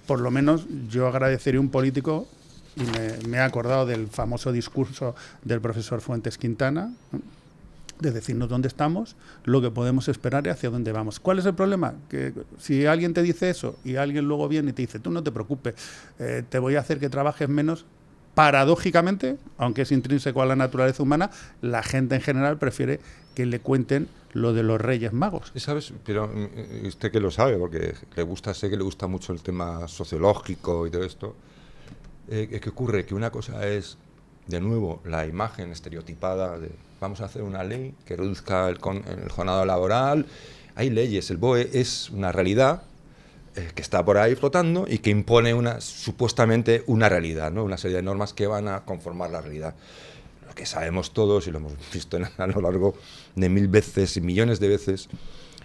por lo menos yo agradecería a un político, y me he acordado del famoso discurso del profesor Fuentes Quintana, ¿no?, de decirnos dónde estamos, lo que podemos esperar y hacia dónde vamos. ¿Cuál es el problema? Que si alguien te dice eso y alguien luego viene y te dice, tú no te preocupes, te voy a hacer que trabajes menos, paradójicamente, aunque es intrínseco a la naturaleza humana, la gente en general prefiere que le cuenten lo de los Reyes Magos. ¿Sabes? Pero usted que lo sabe, porque sé que le gusta mucho el tema sociológico y todo esto. ¿Qué ocurre? Que una cosa es, de nuevo, la imagen estereotipada de vamos a hacer una ley que reduzca el jornada laboral. Hay leyes, el BOE es una realidad que está por ahí flotando y que impone supuestamente una realidad, ¿no? Una serie de normas que van a conformar la realidad. Lo que sabemos todos, y lo hemos visto a lo largo de 1000 veces y millones de veces,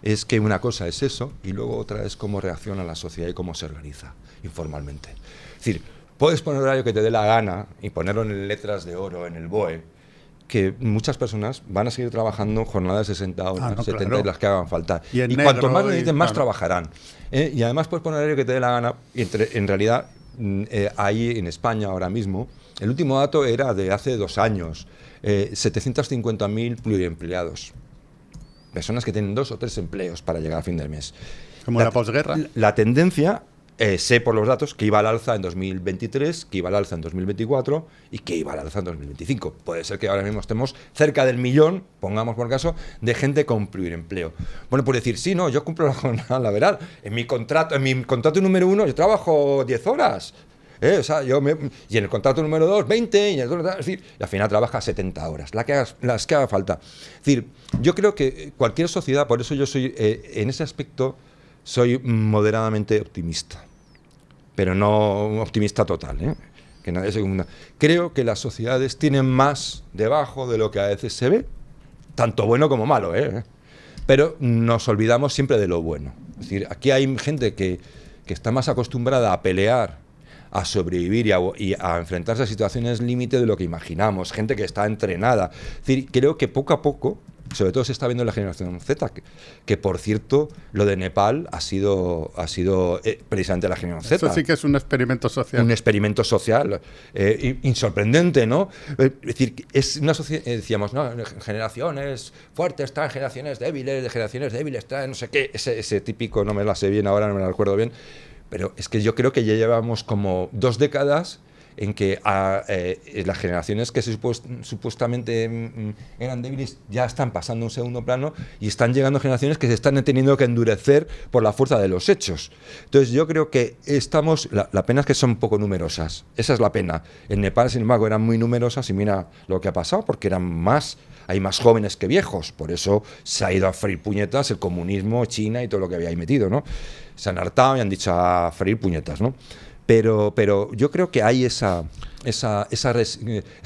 es que una cosa es eso y luego otra es cómo reacciona la sociedad y cómo se organiza informalmente. Es decir, puedes poner horario que te dé la gana y ponerlo en letras de oro en el BOE, que muchas personas van a seguir trabajando jornadas de 60 horas, 70 claro, las que hagan falta. Y cuanto más necesiten, más trabajarán. Y además puedes poner horario que te dé la gana. Y en realidad, ahí en España ahora mismo, el último dato era de hace 2 años, 750.000 pluriempleados. Personas que tienen 2 o 3 empleos para llegar a fin del mes. Como la posguerra. La tendencia... sé por los datos que iba al alza en 2023, que iba al alza en 2024 y que iba al alza en 2025. Puede ser que ahora mismo estemos cerca del 1.000.000, pongamos por caso, de gente con pluriempleo. Bueno, por decir, sí, no, yo cumplo la jornada laboral. En mi contrato número 1 yo trabajo 10 horas. O sea, y en el contrato número 2, 20, y al final trabaja 70 horas, las que haga falta. Es decir, yo creo que cualquier sociedad, por eso yo soy, en ese aspecto, soy moderadamente optimista, pero no un optimista total, que nadie se confunda. Creo que las sociedades tienen más debajo de lo que a veces se ve, tanto bueno como malo, pero nos olvidamos siempre de lo bueno. Es decir, aquí hay gente que está más acostumbrada a pelear, a sobrevivir y a enfrentarse a situaciones límite de lo que imaginamos, gente que está entrenada. Es decir, creo que poco a poco, sobre todo se está viendo en la generación Z, que por cierto, lo de Nepal ha sido precisamente la generación Z. Eso sí que es un experimento social. Un experimento social insorprendente, ¿no? Es decir, es una sociedad, decíamos, ¿no? Generaciones fuertes traen generaciones débiles, de generaciones débiles traen no sé qué, ese típico, no me la sé bien ahora, no me la recuerdo bien, pero es que yo creo que ya llevamos como 2 décadas en que las generaciones que supuestamente eran débiles ya están pasando a un segundo plano y están llegando generaciones que se están teniendo que endurecer por la fuerza de los hechos. Entonces yo creo que la pena es que son poco numerosas, esa es la pena. En Nepal, sin embargo, eran muy numerosas y mira lo que ha pasado, porque hay más jóvenes que viejos, por eso se ha ido a freír puñetas el comunismo, China y todo lo que había ahí metido, ¿no? Se han hartado y han dicho a freír puñetas, ¿no? Pero yo creo que hay esa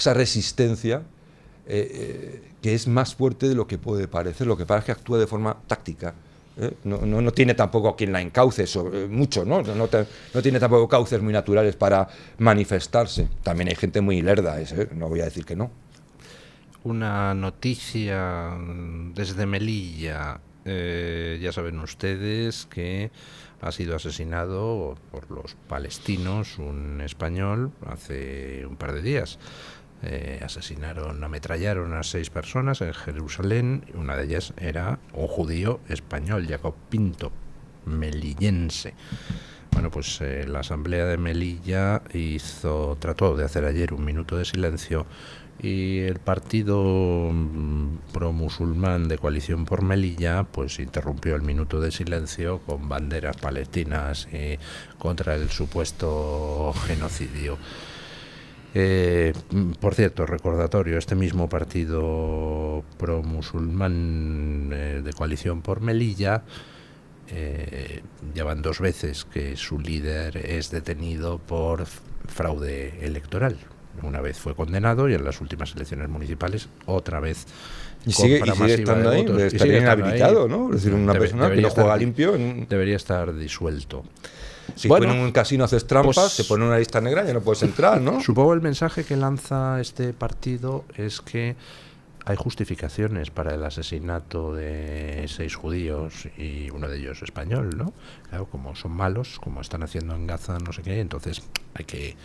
resistencia que es más fuerte de lo que puede parecer. Lo que pasa es que actúa de forma táctica. No tiene tampoco a quien la encauce mucho, ¿no? No tiene tampoco cauces muy naturales para manifestarse. También hay gente muy lerda, no voy a decir que no. Una noticia desde Melilla. Ya saben ustedes que ha sido asesinado por los palestinos un español hace un par de días. Ametrallaron a 6 personas en Jerusalén, y una de ellas era un judío español, Jacob Pinto, melillense. Bueno, pues la Asamblea de Melilla trató de hacer ayer un minuto de silencio y el partido pro-musulmán de Coalición por Melilla pues interrumpió el minuto de silencio con banderas palestinas contra el supuesto genocidio. Por cierto, recordatorio, este mismo partido pro-musulmán de Coalición por Melilla ya van 2 veces que su líder es detenido por fraude electoral. Una vez fue condenado y en las últimas elecciones municipales otra vez. Y sigue estando ahí, estaría inhabilitado, ¿no? Es decir, una persona que no juega limpio. Debería estar disuelto. Si en un casino haces trampas, pues, se pone una lista negra y ya no puedes entrar, ¿no? Supongo el mensaje que lanza este partido es que hay justificaciones para el asesinato de 6 judíos y uno de ellos español, ¿no? Claro, como son malos, como están haciendo en Gaza, no sé qué, entonces hay que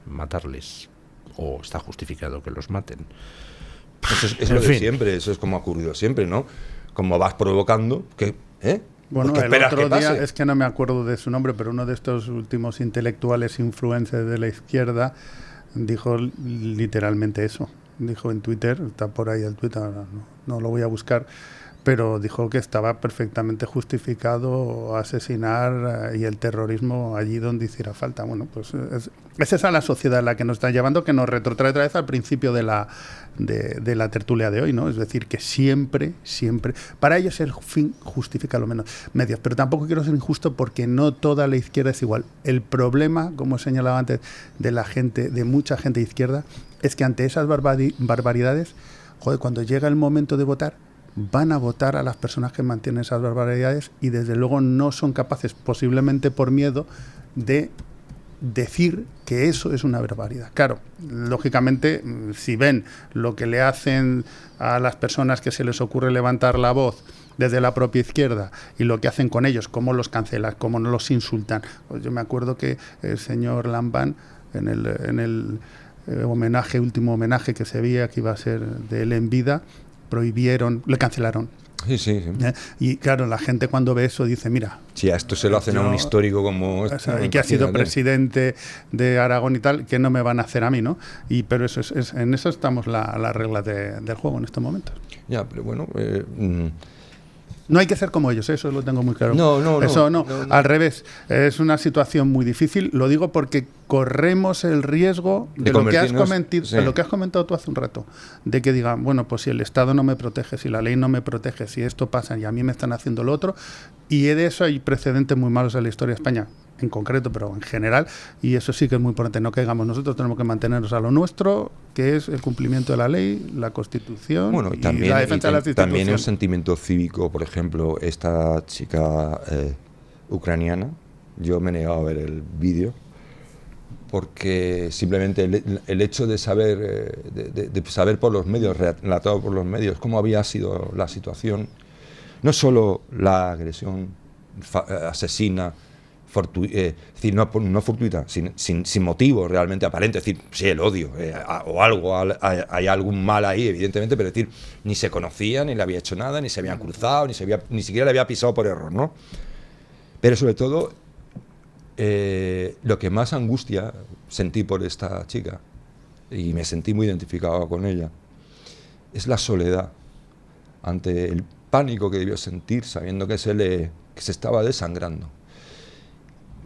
matarles. O está justificado que los maten. Pues es lo de siempre, eso es como ha ocurrido siempre, ¿no? Como vas provocando, que bueno, el otro día, es que no me acuerdo de su nombre, pero uno de estos últimos intelectuales influencers de la izquierda dijo literalmente eso. Dijo en Twitter, está por ahí el Twitter, no lo voy a buscar, pero dijo que estaba perfectamente justificado asesinar y el terrorismo allí donde hiciera falta. Bueno, pues es esa la sociedad en la que nos está llevando, que nos retrotrae otra vez al principio de la tertulia de hoy, ¿no? Es decir, que siempre, para ellos el fin justifica lo menos medios, pero tampoco quiero ser injusto porque no toda la izquierda es igual. El problema, como señalaba antes, de mucha gente de izquierda, es que ante esas barbaridades, joder, cuando llega el momento de votar, van a votar a las personas que mantienen esas barbaridades y desde luego no son capaces, posiblemente por miedo, de decir que eso es una barbaridad. Claro, lógicamente, si ven lo que le hacen a las personas que se les ocurre levantar la voz desde la propia izquierda y lo que hacen con ellos, cómo los cancelan, cómo no los insultan. Pues yo me acuerdo que el señor Lambán, en el último homenaje que se veía que iba a ser de él en vida, le cancelaron. Sí. Y claro, la gente cuando ve eso dice, mira... Sí, a esto se lo hacen a un histórico como... y que ha sido presidente de Aragón y tal, que no me van a hacer a mí, ¿no? Pero en eso estamos las reglas del juego en estos momentos. Ya, pero bueno... No hay que ser como ellos, eso lo tengo muy claro. No. Al revés, es una situación muy difícil. Lo digo porque corremos el riesgo de lo que has comentado tú hace un rato, de que digan, bueno, pues si el Estado no me protege, si la ley no me protege, si esto pasa y a mí me están haciendo lo otro, y de eso hay precedentes muy malos en la historia de España, en concreto, pero en general, y eso sí que es muy importante, no caigamos. Nosotros tenemos que mantenernos a lo nuestro, que es el cumplimiento de la ley, la Constitución, y la defensa de las instituciones. También un sentimiento cívico, por ejemplo, esta chica ucraniana, yo me he negado a ver el vídeo, porque simplemente el hecho de saber, de saber por los medios, relatado por los medios, cómo había sido la situación, no solo la agresión asesina, decir, no fortuita, sin motivo realmente aparente, es decir, sí, el odio o algo, hay algún mal ahí, evidentemente, pero es decir, ni se conocía, ni le había hecho nada, ni se habían cruzado, ni siquiera le había pisado por error, ¿no? Pero sobre todo, lo que más angustia sentí por esta chica, y me sentí muy identificado con ella, es la soledad ante el pánico que debió sentir sabiendo que se estaba desangrando.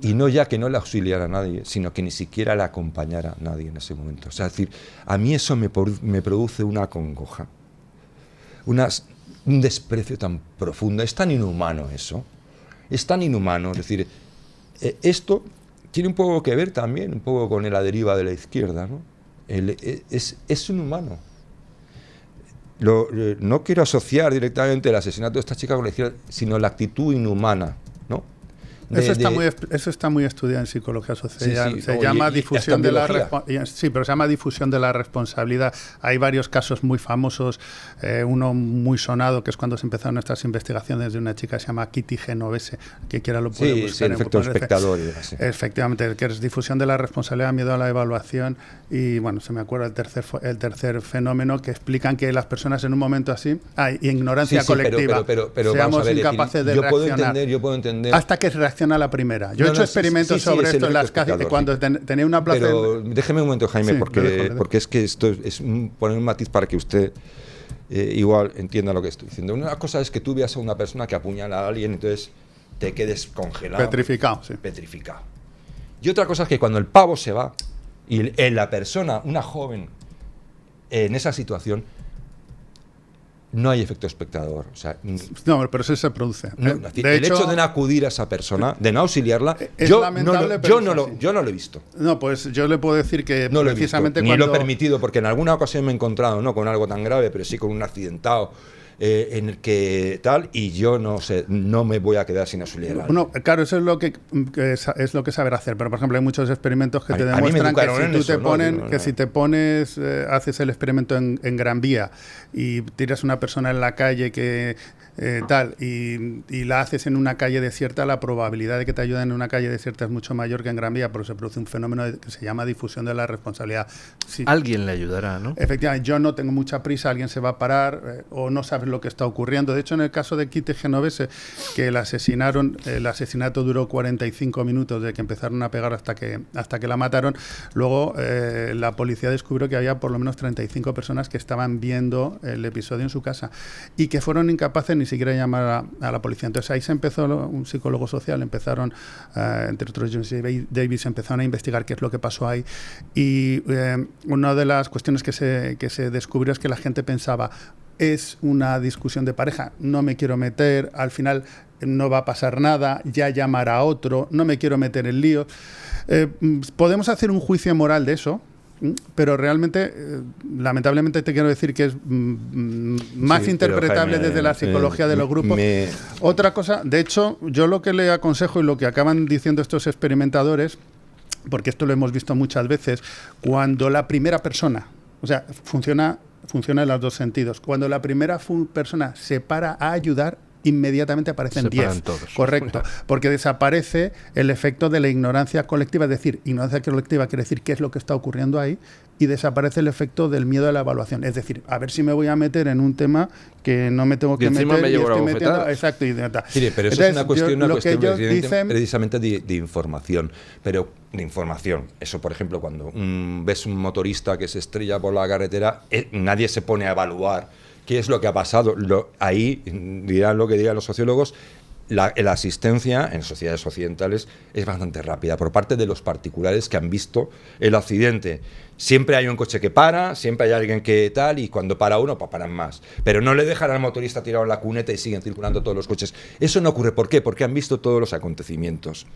Y no ya que no le auxiliara a nadie, sino que ni siquiera le acompañara a nadie en ese momento. O sea, es decir, a mí eso me produce una congoja, un desprecio tan profundo. Es tan inhumano eso, es tan inhumano. Es decir, esto tiene un poco que ver también, un poco con la deriva de la izquierda, ¿no? Es inhumano. No quiero asociar directamente el asesinato de esta chica con la izquierda, sino la actitud inhumana, ¿no? Eso está muy estudiado en psicología social. Se llama difusión de la responsabilidad. Hay varios casos muy famosos, uno muy sonado, que es cuando se empezaron nuestras investigaciones de una chica que se llama Kitty Genovese, que quiera lo puede buscar. Sí, el efecto espectador. Efectivamente, que es difusión de la responsabilidad, miedo a la evaluación, y bueno, se me acuerda el tercer fenómeno, que explican que las personas en un momento así, ignorancia colectiva, pero seamos incapaces de reaccionar. Yo puedo entender hasta que reaccionamos reacciona a la primera. Yo he hecho experimentos sobre esto en las casas, cuando tenía una plaza... Pero déjeme un momento, Jaime, porque es que esto es poner un matiz para que usted igual entienda lo que estoy diciendo. Una cosa es que tú veas a una persona que apuñala a alguien, entonces te quedes congelado. Petrificado, sí. Petrificado. Y otra cosa es que cuando el pavo se va y la persona, una joven, en esa situación, no hay efecto espectador. O sea, no, pero eso se produce. El hecho de no acudir a esa persona, de no auxiliarla, yo no lo he visto. No, pues yo le puedo decir que no precisamente ni lo he permitido, porque en alguna ocasión me he encontrado, no con algo tan grave, pero sí con un accidentado en el que tal, y yo no sé, no me voy a quedar sin auxiliar. Bueno, claro, eso es lo que es lo que saber hacer, pero por ejemplo hay muchos experimentos que te demuestran que si te pones, haces el experimento en Gran Vía y tiras a una persona en la calle que tal y la haces en una calle desierta, la probabilidad de que te ayuden en una calle desierta es mucho mayor que en Gran Vía, porque se produce un fenómeno que se llama difusión de la responsabilidad. Sí, alguien le ayudará, ¿no? Efectivamente, yo no tengo mucha prisa, alguien se va a parar o no sabes lo que está ocurriendo. De hecho, en el caso de Kite Genovese, que la asesinaron, el asesinato duró 45 minutos de que empezaron a pegar hasta que la mataron. Luego la policía descubrió que había por lo menos 35 personas que estaban viendo el episodio en su casa y que fueron incapaces ni siquiera de llamar a la policía. Entonces ahí se empezó, un psicólogo social, empezaron, entre otros John Davis, empezaron a investigar qué es lo que pasó ahí, y una de las cuestiones que se descubrió es que la gente pensaba: es una discusión de pareja, no me quiero meter, al final no va a pasar nada, ya llamará a otro, no me quiero meter en lío. Podemos hacer un juicio moral de eso, pero realmente, lamentablemente te quiero decir que es más interpretable, Jaime, desde la psicología de los grupos. Otra cosa, de hecho, yo lo que le aconsejo y lo que acaban diciendo estos experimentadores, porque esto lo hemos visto muchas veces, cuando la primera persona, o sea, funciona en los dos sentidos. Cuando la primera persona se para a ayudar, inmediatamente aparecen 10. Correcto. Porque desaparece el efecto de la ignorancia colectiva. Es decir, ignorancia colectiva quiere decir qué es lo que está ocurriendo ahí, y desaparece el efecto del miedo a la evaluación. Es decir, a ver si me voy a meter en un tema que no me tengo que meter. Me llevo la bofetada. Exacto. Sí, pero eso entonces, es una cuestión precisamente de información. Pero de información. Eso, por ejemplo, cuando ves un motorista que se estrella por la carretera, nadie se pone a evaluar qué es lo que ha pasado. Ahí dirán lo que digan los sociólogos. La asistencia en sociedades occidentales es bastante rápida por parte de los particulares que han visto el accidente. Siempre hay un coche que para, siempre hay alguien que tal, y cuando para uno, pues paran más. Pero no le dejan al motorista tirado en la cuneta y siguen circulando todos los coches. Eso no ocurre. ¿Por qué? Porque han visto todos los acontecimientos.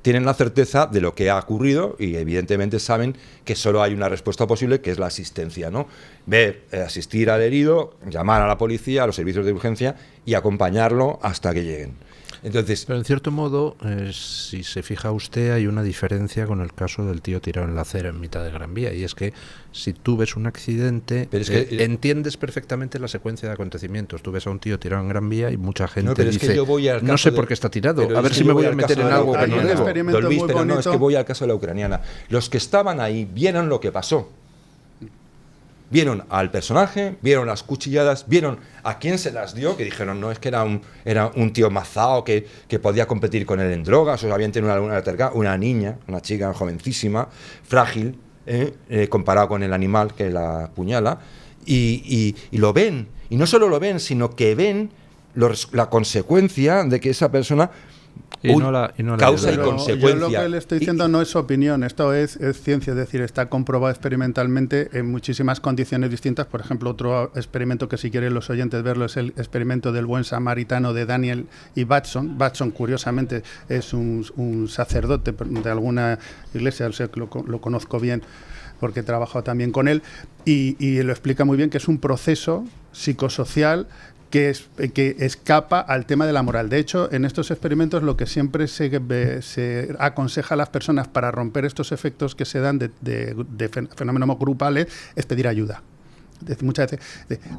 Tienen la certeza de lo que ha ocurrido y evidentemente saben que solo hay una respuesta posible, que es la asistencia, ¿no? Asistir al herido, llamar a la policía, a los servicios de urgencia y acompañarlo hasta que lleguen. Entonces, pero en cierto modo, si se fija usted, hay una diferencia con el caso del tío tirado en la acera en mitad de Gran Vía, y es que si tú ves un accidente, entiendes perfectamente la secuencia de acontecimientos. Tú ves a un tío tirado en Gran Vía y mucha gente dice, no sé por qué está tirado, a ver si me voy a meter en algo que no debo. Pero no, es que voy al caso de la ucraniana. Los que estaban ahí vieron lo que pasó. Vieron al personaje, vieron las cuchilladas, vieron a quién se las dio, que dijeron, no, es que era un tío mazao que podía competir con él en drogas, o habían tenido una niña, una chica jovencísima, frágil, comparado con el animal que la apuñala, y lo ven. Y no solo lo ven, sino que ven la consecuencia de que esa persona causa y consecuencia. Yo lo que le estoy diciendo no es opinión, esto es ciencia, es decir, está comprobado experimentalmente en muchísimas condiciones distintas. Por ejemplo, otro experimento que si quieren los oyentes verlo es el experimento del buen samaritano de Daniel y Batson. Batson, curiosamente, es un sacerdote de alguna iglesia, o sea, lo conozco bien porque he trabajado también con él, y lo explica muy bien, que es un proceso psicosocial que escapa al tema de la moral. De hecho, en estos experimentos lo que siempre se aconseja a las personas para romper estos efectos que se dan de fenómenos grupales es pedir ayuda. muchas veces,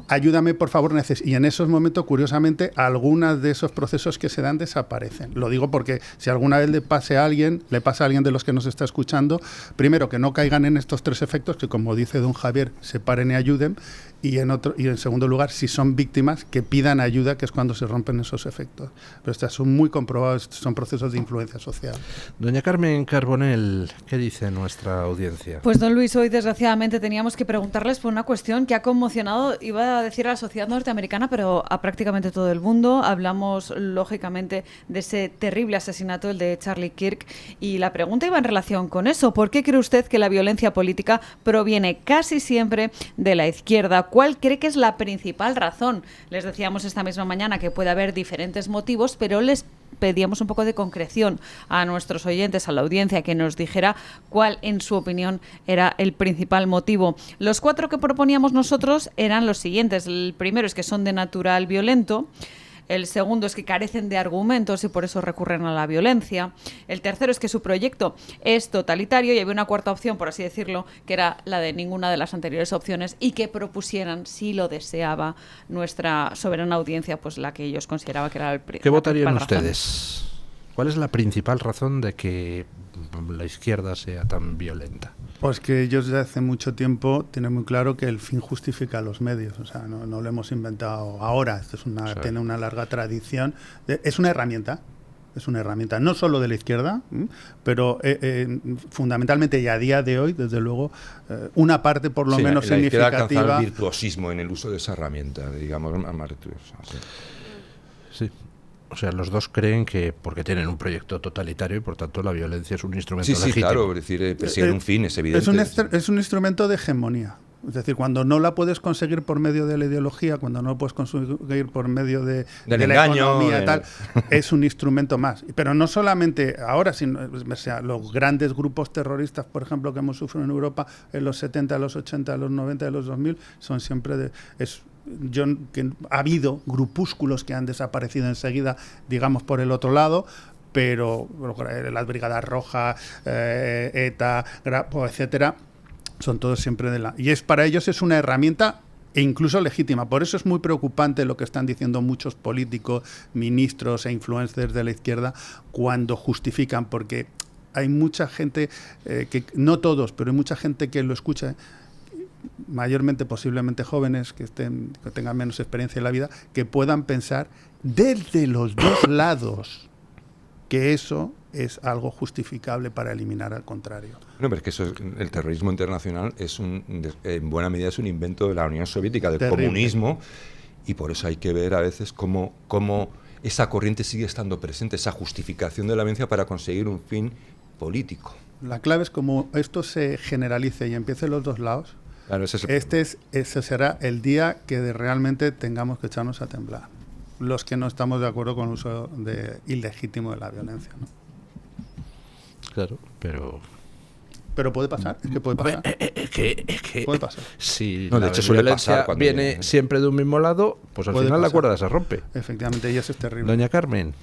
ayúdame por favor, y en esos momentos, curiosamente, algunos de esos procesos que se dan desaparecen. Lo digo porque si alguna vez le pasa a alguien de los que nos está escuchando, primero que no caigan en estos 3 efectos, que como dice don Javier, se paren y ayuden, y en segundo lugar, si son víctimas, que pidan ayuda, que es cuando se rompen esos efectos. Pero estos son muy comprobados, son procesos de influencia social. Doña Carmen Carbonell, ¿qué dice nuestra audiencia? Pues don Luis, hoy desgraciadamente teníamos que preguntarles por una cuestión que ha conmocionado, iba a decir, a la sociedad norteamericana, pero a prácticamente todo el mundo. Hablamos, lógicamente, de ese terrible asesinato, el de Charlie Kirk, y la pregunta iba en relación con eso. ¿Por qué cree usted que la violencia política proviene casi siempre de la izquierda? ¿Cuál cree que es la principal razón? Les decíamos esta misma mañana que puede haber diferentes motivos, pero les pedíamos un poco de concreción a nuestros oyentes, a la audiencia, que nos dijera cuál, en su opinión, era el principal motivo. Los 4 que proponíamos nosotros eran los siguientes. El primero es que son de natural violento. El segundo es que carecen de argumentos y por eso recurren a la violencia. El tercero es que su proyecto es totalitario, y había una cuarta opción, por así decirlo, que era la de ninguna de las anteriores opciones, y que propusieran, si lo deseaba nuestra soberana audiencia, pues la que ellos consideraban que era el principal. ¿Qué votarían ustedes? ¿Cuál es la principal razón de que la izquierda sea tan violenta? Pues que ellos desde hace mucho tiempo tienen muy claro que el fin justifica los medios. O sea, no lo hemos inventado ahora. Esto es tiene una larga tradición. Es una herramienta. Es una herramienta no solo de la izquierda, pero fundamentalmente y a día de hoy, desde luego, una parte por lo menos significativa. Alcanzar el virtuosismo en el uso de esa herramienta, digamos, más virtuosa. Sí. O sea, los dos creen que porque tienen un proyecto totalitario y por tanto la violencia es un instrumento legítimo. Sí, claro, es decir, persiguen un fin, es evidente. Es un instrumento de hegemonía. Es decir, cuando no la puedes conseguir por medio de la ideología, cuando no la puedes conseguir por medio de la economía y tal, es un instrumento más. Pero no solamente ahora, sino o sea, los grandes grupos terroristas, por ejemplo, que hemos sufrido en Europa en los 70, los 80, los 90, los 2000, son siempre que ha habido grupúsculos que han desaparecido enseguida, digamos, por el otro lado, pero las Brigadas Rojas, ETA, Grapo, etcétera, son todos siempre y para ellos es una herramienta e incluso legítima. Por eso es muy preocupante lo que están diciendo muchos políticos, ministros e influencers de la izquierda cuando justifican, porque hay mucha gente, que no todos, pero hay mucha gente que lo escucha, mayormente posiblemente jóvenes que tengan menos experiencia en la vida, que puedan pensar desde los dos lados que eso es algo justificable para eliminar al contrario. No, pero es que el terrorismo internacional en buena medida es un invento de la Unión Soviética, del comunismo, y por eso hay que ver a veces cómo esa corriente sigue estando presente, esa justificación de la violencia para conseguir un fin político. La clave es como esto se generalice y empiece en los dos lados. Claro, ese será el día que realmente tengamos que echarnos a temblar, los que no estamos de acuerdo con el uso ilegítimo de la violencia, ¿no? Claro, pero puede pasar, es que puede pasar. Puede pasar. Si de hecho suele pasar cuando viene siempre de un mismo lado, pues al final la cuerda se rompe. Efectivamente, y eso es terrible. Doña Carmen.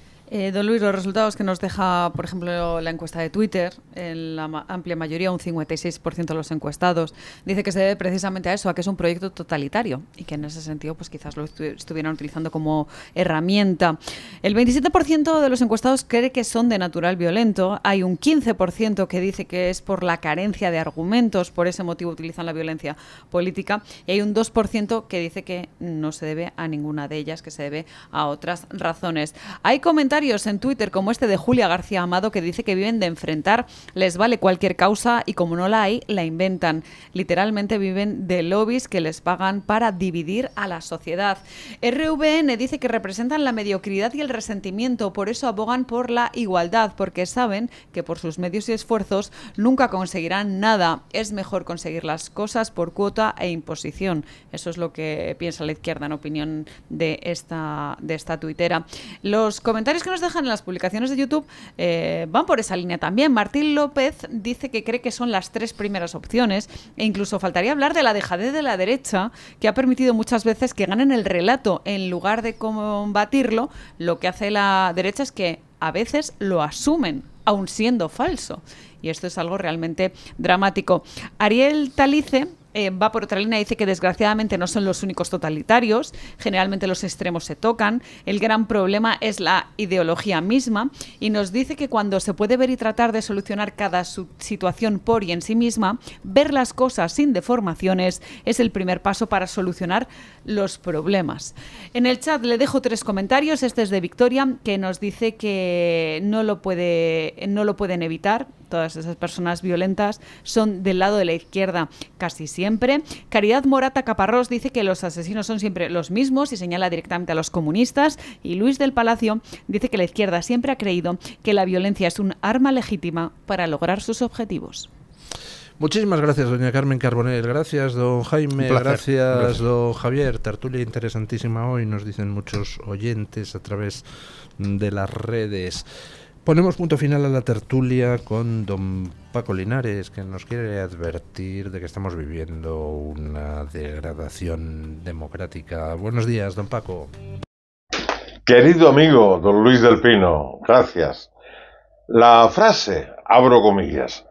Don Luis, los resultados que nos deja, por ejemplo, la encuesta de Twitter, en la amplia mayoría, un 56% de los encuestados, dice que se debe precisamente a eso, a que es un proyecto totalitario y que en ese sentido pues quizás lo estuvieran utilizando como herramienta. El 27% de los encuestados cree que son de natural violento, hay un 15% que dice que es por la carencia de argumentos, por ese motivo utilizan la violencia política, y hay un 2% que dice que no se debe a ninguna de ellas, que se debe a otras razones. Hay comentarios en Twitter como este de Julia García Amado que dice que viven de enfrentar, les vale cualquier causa y como no la hay, la inventan. Literalmente viven de lobbies que les pagan para dividir a la sociedad. RVN dice que representan la mediocridad y el resentimiento, por eso abogan por la igualdad, porque saben que por sus medios y esfuerzos nunca conseguirán nada. Es mejor conseguir las cosas por cuota e imposición. Eso es lo que piensa la izquierda en opinión de esta tuitera. Los comentarios que nos dejan en las publicaciones de YouTube van por esa línea también. Martín López dice que cree que son las 3 primeras opciones e incluso faltaría hablar de la dejadez de la derecha, que ha permitido muchas veces que ganen el relato. En lugar de combatirlo, lo que hace la derecha es que a veces lo asumen, aun siendo falso. Y esto es algo realmente dramático. Ariel Talice va por otra línea, dice que desgraciadamente no son los únicos totalitarios, generalmente los extremos se tocan, el gran problema es la ideología misma, y nos dice que cuando se puede ver y tratar de solucionar cada situación por y en sí misma, ver las cosas sin deformaciones es el primer paso para solucionar los problemas. En el chat le dejo 3 comentarios. Este es de Victoria, que nos dice que no lo pueden evitar. Todas esas personas violentas son del lado de la izquierda casi siempre. Caridad Morata Caparrós dice que los asesinos son siempre los mismos y señala directamente a los comunistas. Y Luis del Palacio dice que la izquierda siempre ha creído que la violencia es un arma legítima para lograr sus objetivos. Muchísimas gracias, doña Carmen Carbonell. Gracias, don Jaime. Gracias, don Javier. Tertulia interesantísima hoy, nos dicen muchos oyentes a través de las redes. Ponemos punto final a la tertulia con don Paco Linares, que nos quiere advertir de que estamos viviendo una degradación democrática. Buenos días, don Paco. Querido amigo don Luis del Pino, gracias. La frase, abro comillas,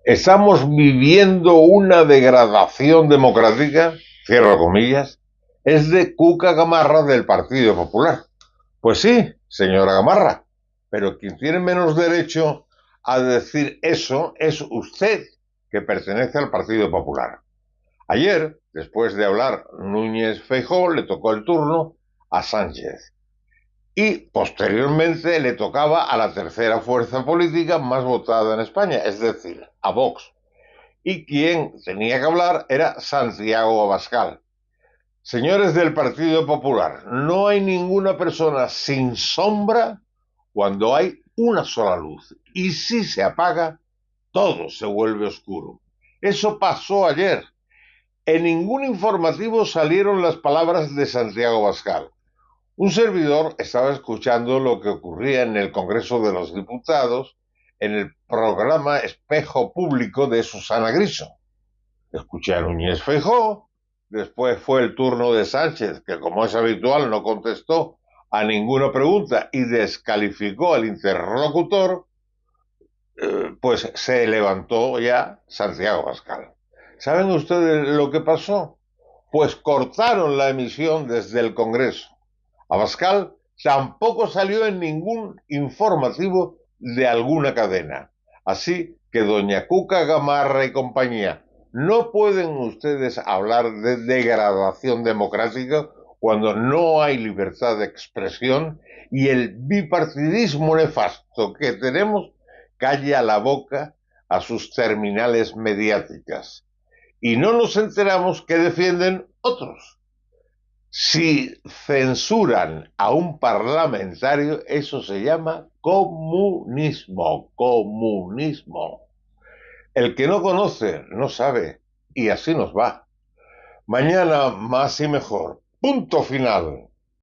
estamos viviendo una degradación democrática, cierro comillas, es de Cuca Gamarra del Partido Popular. Pues sí, señora Gamarra, pero quien tiene menos derecho a decir eso es usted, que pertenece al Partido Popular. Ayer, después de hablar Núñez Feijóo, le tocó el turno a Sánchez. Y posteriormente le tocaba a la tercera fuerza política más votada en España, es decir, a Vox. Y quien tenía que hablar era Santiago Abascal. Señores del Partido Popular, no hay ninguna persona sin sombra cuando hay una sola luz. Y si se apaga, todo se vuelve oscuro. Eso pasó ayer. En ningún informativo salieron las palabras de Santiago Abascal. Un servidor estaba escuchando lo que ocurría en el Congreso de los Diputados en el programa Espejo Público de Susana Griso. Escuché a Núñez Feijóo, después fue el turno de Sánchez, que como es habitual no contestó a ninguna pregunta y descalificó al interlocutor, pues se levantó ya Santiago Abascal. ¿Saben ustedes lo que pasó? Pues cortaron la emisión desde el Congreso. Abascal tampoco salió en ningún informativo de alguna cadena. Así que doña Cuca Gamarra y compañía, no pueden ustedes hablar de degradación democrática cuando no hay libertad de expresión y el bipartidismo nefasto que tenemos calla la boca a sus terminales mediáticas. Y no nos enteramos que defienden otros. Si censuran a un parlamentario, eso se llama comunismo. El que no conoce, no sabe, y así nos va. Mañana más y mejor. Punto final.